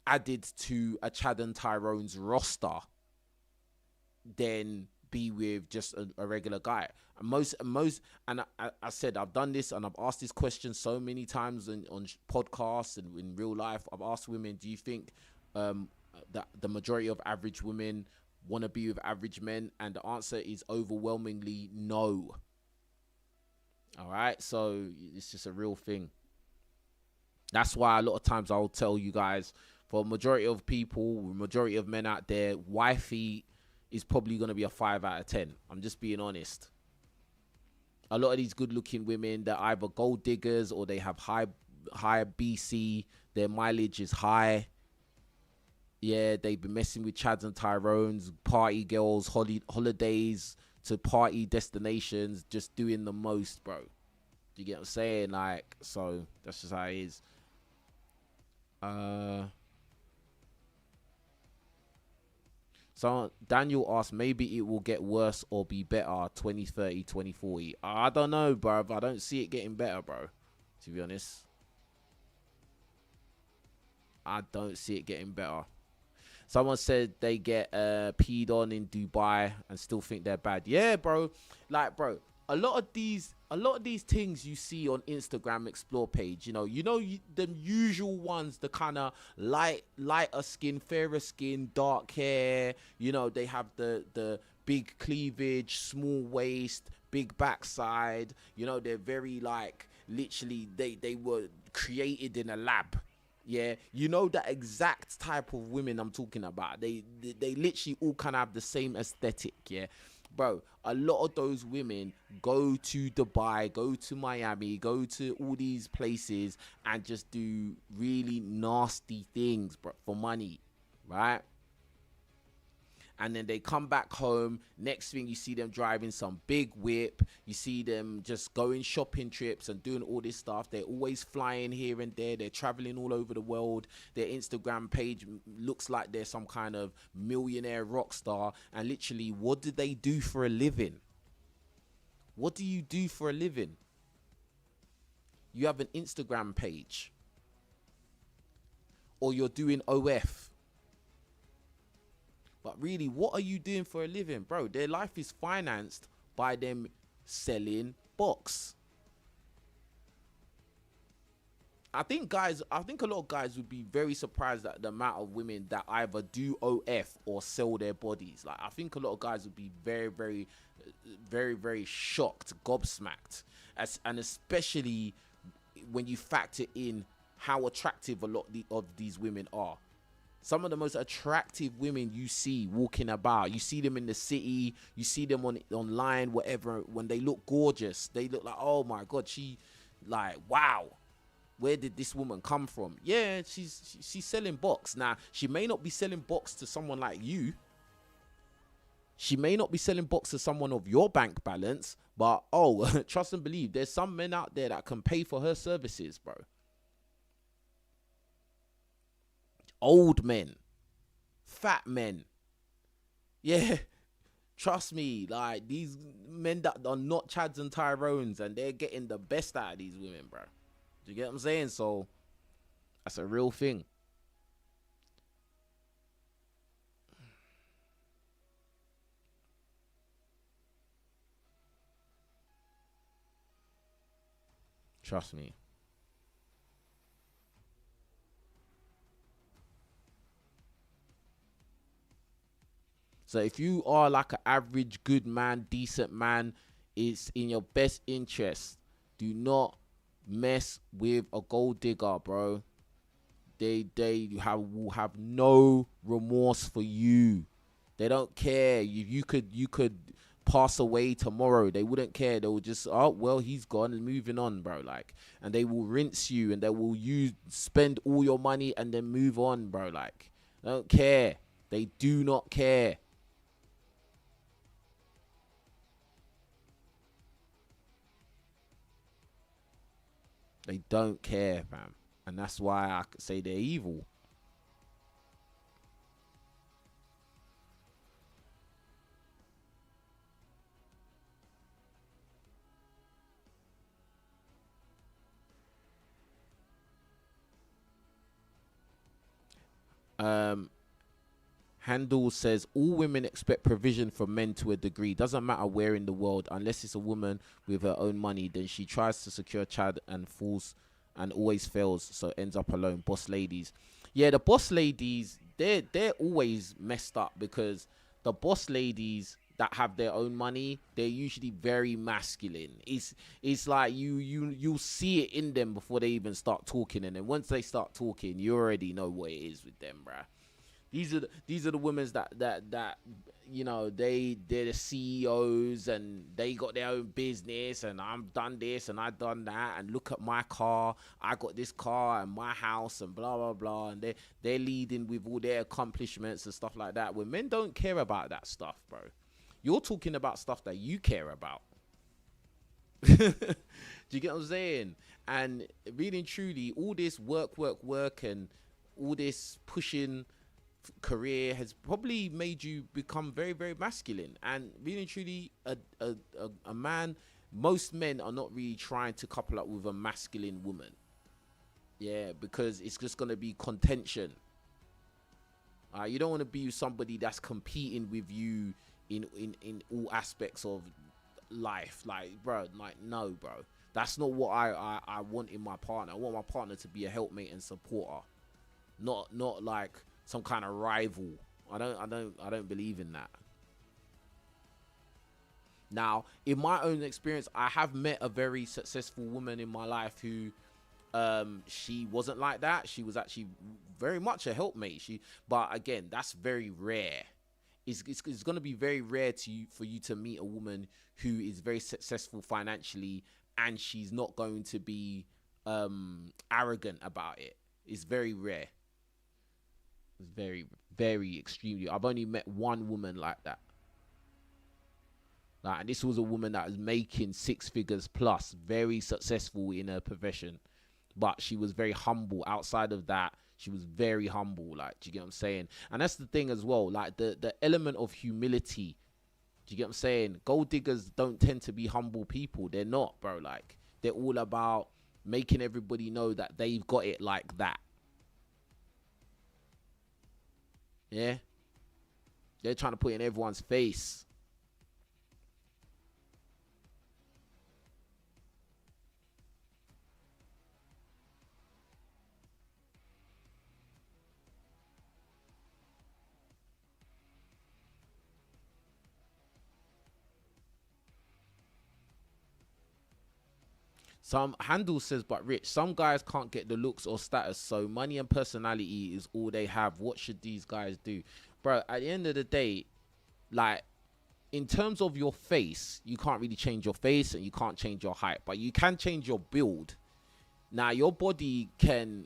added to a Chad and Tyrone's roster than be with just a regular guy. And most, and I said, I've done this and I've asked this question so many times on podcasts and in real life. I've asked women, do you think that the majority of average women want to be with average men? And the answer is overwhelmingly no. All right, so it's just a real thing. That's why a lot of times I'll tell you guys, for a majority of people, majority of men out there, wifey is probably going to be a 5 out of 10. I'm just being honest. A lot of these good looking women, they're either gold diggers or they have high BC. Their mileage is high. Yeah, they've been messing with Chads and Tyrones, party girls, holidays to party destinations, just doing the most, bro. Do you get what I'm saying? Like, so that's just how it is. So Daniel asked, maybe it will get worse or be better 2030, 2040. I don't know, bro. I don't see it getting better, bro. To be honest, I don't see it getting better. Someone said they get peed on in Dubai and still think they're bad. Yeah, bro. Like, bro, a lot of these things you see on Instagram Explore page, the usual ones, the kind of lighter skin, fairer skin, dark hair, they have the big cleavage, small waist, big backside, they're very, like, literally they were created in a lab. Yeah, that exact type of women I'm talking about. They literally all kind of have the same aesthetic. Yeah, bro, a lot of those women go to Dubai, go to Miami, go to all these places and just do really nasty things, bro, for money, right? And then they come back home. Next thing, you see them driving some big whip. You see them just going shopping trips and doing all this stuff. They're always flying here and there. They're traveling all over the world. Their Instagram page looks like they're some kind of millionaire rock star. And literally, what do they do for a living? What do you do for a living? You have an Instagram page. Or you're doing OF. But really, what are you doing for a living? Bro, their life is financed by them selling box. I think a lot of guys would be very surprised at the amount of women that either do OF or sell their bodies. Like, I think a lot of guys would be very, very, very, very shocked, gobsmacked. And especially when you factor in how attractive a lot of these women are. Some of the most attractive women you see walking about, you see them in the city, you see them online, whatever, when they look gorgeous, they look like, oh my God, wow, where did this woman come from? Yeah, she's selling box. Now, she may not be selling box to someone like you. She may not be selling box to someone of your bank balance, but, trust and believe, there's some men out there that can pay for her services, bro. Old men, fat men, yeah, trust me, like, these men that are not Chads and Tyrones, and they're getting the best out of these women, bro. Do you get what I'm saying? So that's a real thing. Trust me. So if you are like an average good man, decent man, it's in your best interest. Do not mess with a gold digger, bro. Will have no remorse for you. They don't care. You could pass away tomorrow. They wouldn't care. They will just, oh well, he's gone and moving on, bro. Like, and they will rinse you and they will spend all your money and then move on, bro. Like, they don't care. They do not care. They don't care, fam. And that's why I could say they're evil. Handel says all women expect provision from men to a degree. Doesn't matter where in the world, unless it's a woman with her own money, then she tries to secure child and falls and always fails, so ends up alone. Boss ladies, yeah, the boss ladies, they're always messed up because the boss ladies that have their own money, they're usually very masculine. It's like you'll see it in them before they even start talking, and then once they start talking, you already know what it is with them, bruh. These are the women that you know, they're the CEOs and they got their own business, and I'm done this and I done that, and look at my car, I got this car and my house and blah blah blah, and they're leading with all their accomplishments and stuff like that. When men don't care about that stuff, bro. You're talking about stuff that you care about. Do you get what I'm saying? And really and truly, all this work and all this pushing career has probably made you become very, very masculine. And really and truly, a man, most men are not really trying to couple up with a masculine woman. Yeah, because it's just going to be contention. You don't want to be with somebody that's competing with you in all aspects of life. Like, bro, like, no, bro. That's not what I want in my partner. I want my partner to be a helpmate and supporter. Not like some kind of rival. I don't believe in that. Now, in my own experience, I have met a very successful woman in my life who she wasn't like that. She was actually very much a helpmate. But again, that's very rare. It's going to be very rare for you to meet a woman who is very successful financially and she's not going to be arrogant about it. It's very rare. It's very, very extremely. I've only met one woman like that. And this was a woman that was making 6 figures plus, very successful in her profession, but she was very humble. Outside of that, she was very humble. Like, do you get what I'm saying? And that's the thing as well. Like the element of humility. Do you get what I'm saying? Gold diggers don't tend to be humble people. They're not, bro. Like, they're all about making everybody know that they've got it like that. Yeah, they're trying to put in everyone's face. Some Handel says, but Rich, some guys can't get the looks or status, so money and personality is all they have. What should these guys do? Bro, at the end of the day, like, in terms of your face, you can't really change your face and you can't change your height, but you can change your build. Now, your body can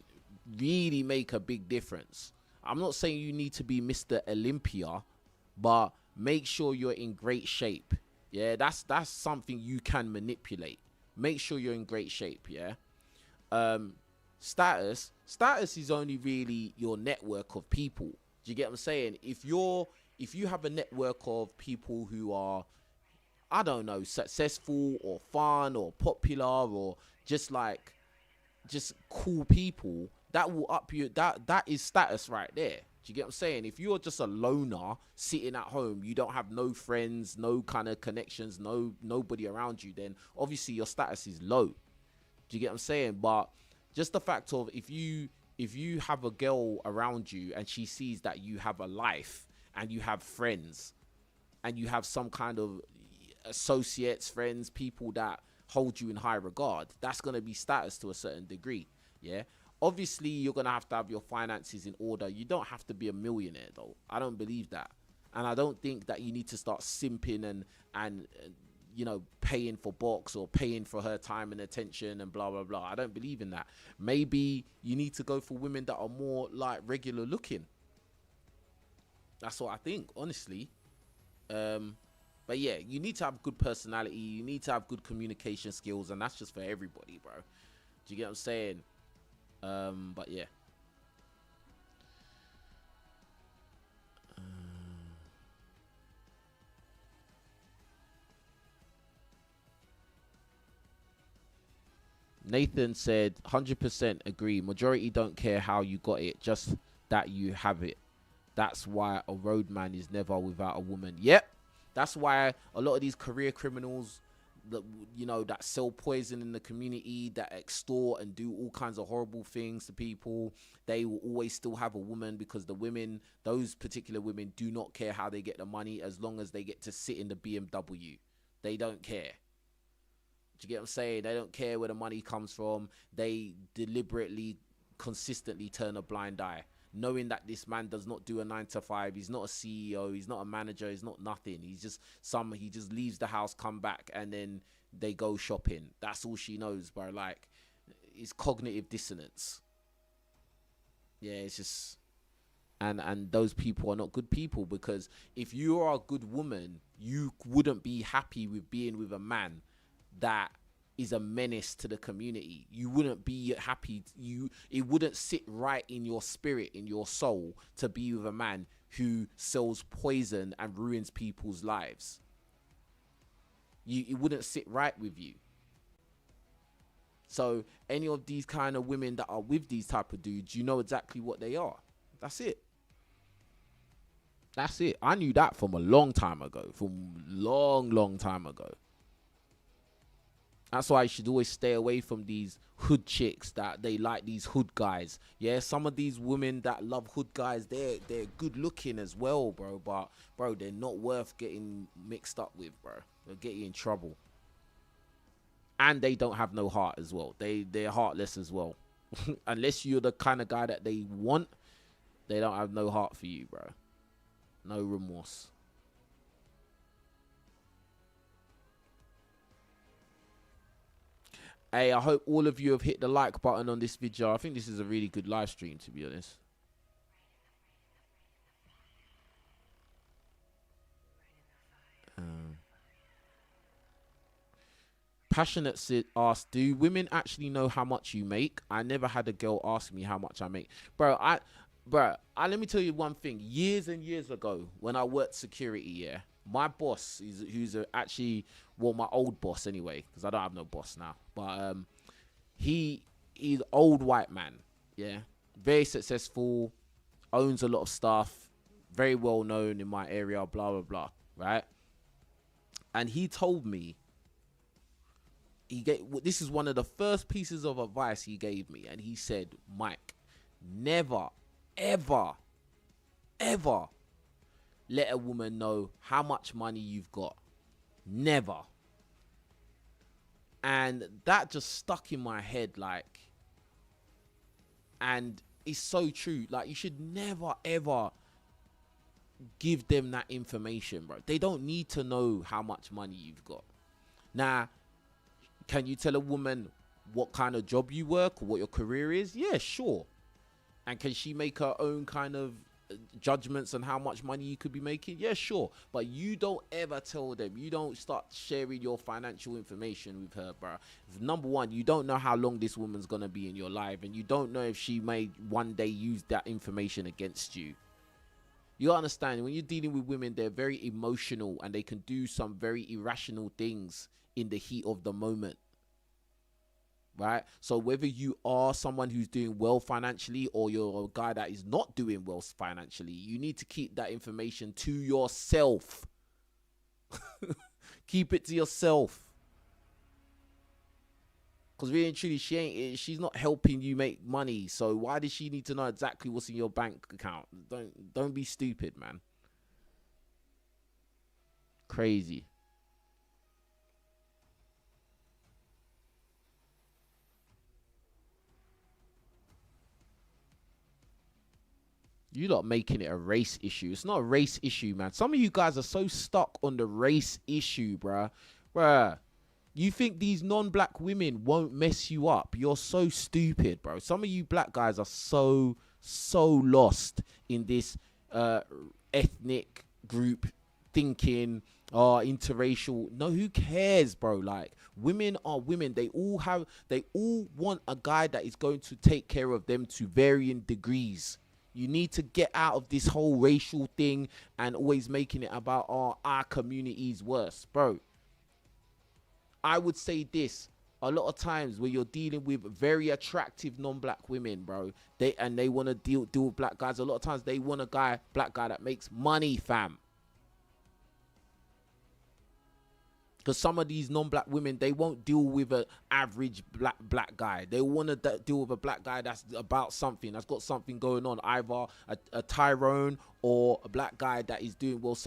really make a big difference. I'm not saying you need to be Mr. Olympia, but make sure you're in great shape. Yeah, that's something you can manipulate. Make sure you're in great shape. Yeah. Status is only really your network of people. Do you get what I'm saying? If you have a network of people who are, I don't know, successful or fun or popular or just cool people, that will up you. That is status right there. Do you get what I'm saying? If you're just a loner sitting at home, you don't have no friends, no kind of connections, nobody around you, then obviously your status is low. Do you get what I'm saying? But just the fact of if you have a girl around you and she sees that you have a life and you have friends, and you have some kind of associates, friends, people that hold you in high regard, that's going to be status to a certain degree. Yeah. Obviously, you're going to have your finances in order. You don't have to be a millionaire, though. I don't believe that. And I don't think that you need to start simping and you know, paying for box or paying for her time and attention and blah, blah, blah. I don't believe in that. Maybe you need to go for women that are more like regular looking. That's what I think, honestly. But yeah, you need to have good personality. You need to have good communication skills, and that's just for everybody, bro. Do you get what I'm saying? But yeah. Nathan said, 100% agree. Majority don't care how you got it, just that you have it. That's why a roadman is never without a woman. Yep. That's why a lot of these career criminals, that, you know, that sell poison in the community, that extort and do all kinds of horrible things to people, they will always still have a woman, because the women, those particular women, do not care how they get the money as long as they get to sit in the BMW. They don't care. Do you get what I'm saying? They don't care where the money comes from. They deliberately, consistently turn a blind eye, knowing that this man does not do a 9 to 5. He's not a CEO. He's not a manager. He's not nothing. He's just he just leaves the house, come back, and then they go shopping. That's all she knows, bro. Like, it's cognitive dissonance. Yeah, it's just, and those people are not good people, because if you are a good woman, you wouldn't be happy with being with a man that is a menace to the community. You wouldn't be happy. It wouldn't sit right in your spirit, in your soul, to be with a man who sells poison and ruins people's lives. It wouldn't sit right with you. So any of these kind of women that are with these type of dudes, you know exactly what they are. That's it. That's it. I knew that from a long time ago. From long time ago. That's why you should always stay away from these hood chicks that they like, these hood guys. Yeah, some of these women that love hood guys, they're good looking as well, bro. But, bro, they're not worth getting mixed up with, bro. They'll get you in trouble. And they don't have no heart as well. They're heartless as well. Unless you're the kind of guy that they want, they don't have no heart for you, bro. No remorse. Hey, I hope all of you have hit the like button on this video. I think this is a really good live stream, to be honest. Passionate Sid asked, do women actually know how much you make? I never had a girl ask me how much I make. Bro, let me tell you one thing. Years and years ago, when I worked security, yeah, my boss, who's actually, well, my old boss anyway, because I don't have no boss now. But he's an old white man, yeah, very successful, owns a lot of stuff, very well known in my area, blah, blah, blah, right? And he told me, this is one of the first pieces of advice he gave me, and he said, Mike, never, ever, ever let a woman know how much money you've got. Never. And that just stuck in my head, like, and it's so true. Like, you should never, ever give them that information, bro. They don't need to know how much money you've got. Now, can you tell a woman what kind of job you work or what your career is? Yeah, sure. And can she make her own kind of judgments on how much money you could be making? Yeah, sure. But you don't ever tell them. You don't start sharing your financial information with her, bro. Number one, you don't know how long this woman's gonna be in your life, and you don't know if she may one day use that information against you. You understand, when you're dealing with women, they're very emotional and they can do some very irrational things in the heat of the moment, right? So whether you are someone who's doing well financially or you're a guy that is not doing well financially, you need to keep that information to yourself. Keep it to yourself. Because really and truly, she's not helping you make money. So why does she need to know exactly what's in your bank account? Don't be stupid, man. crazy. You lot making it a race issue. It's not a race issue, man. Some of you guys are so stuck on the race issue, bruh. Bruh. You think these non-black women won't mess you up? You're so stupid, bro. Some of you black guys are so lost in this ethnic group thinking, interracial. No, who cares, bro? Like, women are women. They all want a guy that is going to take care of them to varying degrees. You need to get out of this whole racial thing and always making it about our community's worse, bro. I would say this: a lot of times when you're dealing with very attractive non-black women, bro, they want to deal with black guys. A lot of times they want a black guy that makes money, fam. Because some of these non-black women, they won't deal with an average black guy. They want to deal with a black guy that's about something, that's got something going on. Either a Tyrone or a black guy that is doing well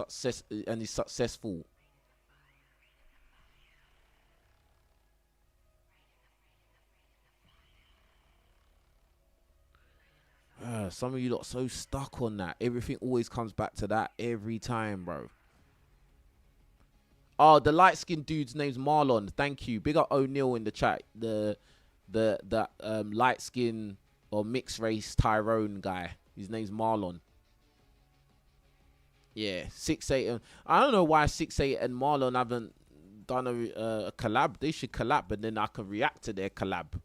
and is successful. Some of you lot so stuck on that. Everything always comes back to that every time, bro. Oh, the light-skinned dude's name's Marlon. Thank you. Big up O'Neil in the chat. The light-skinned or mixed race Tyrone guy. His name's Marlon. Yeah, 6'8". I don't know why 6'8" and Marlon haven't done a collab. They should collab, and then I can react to their collab.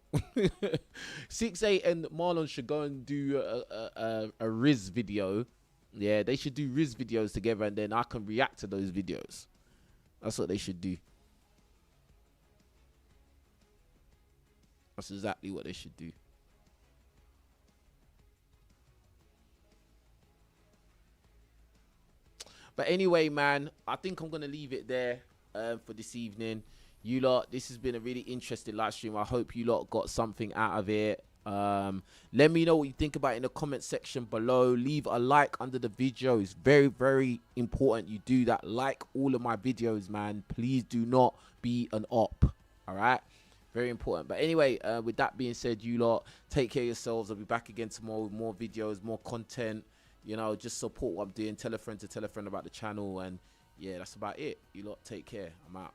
6'8" and Marlon should go and do a Riz video. Yeah, they should do Riz videos together, and then I can react to those videos. That's what they should do. That's exactly what they should do. But anyway, man, I think I'm going to leave it there for this evening. You lot, this has been a really interesting live stream. I hope you lot got something out of it. Let me know what you think about it in the comment section below. Leave a like under the video. It's very, very important you do that. Like all of my videos, man. Please do not be an op. All right, very important. But anyway, with that being said, you lot take care of yourselves. I'll be back again tomorrow with more videos, more content. You know, just support what I'm doing. Tell a friend to tell a friend about the channel. And yeah, that's about it. You lot take care. I'm out.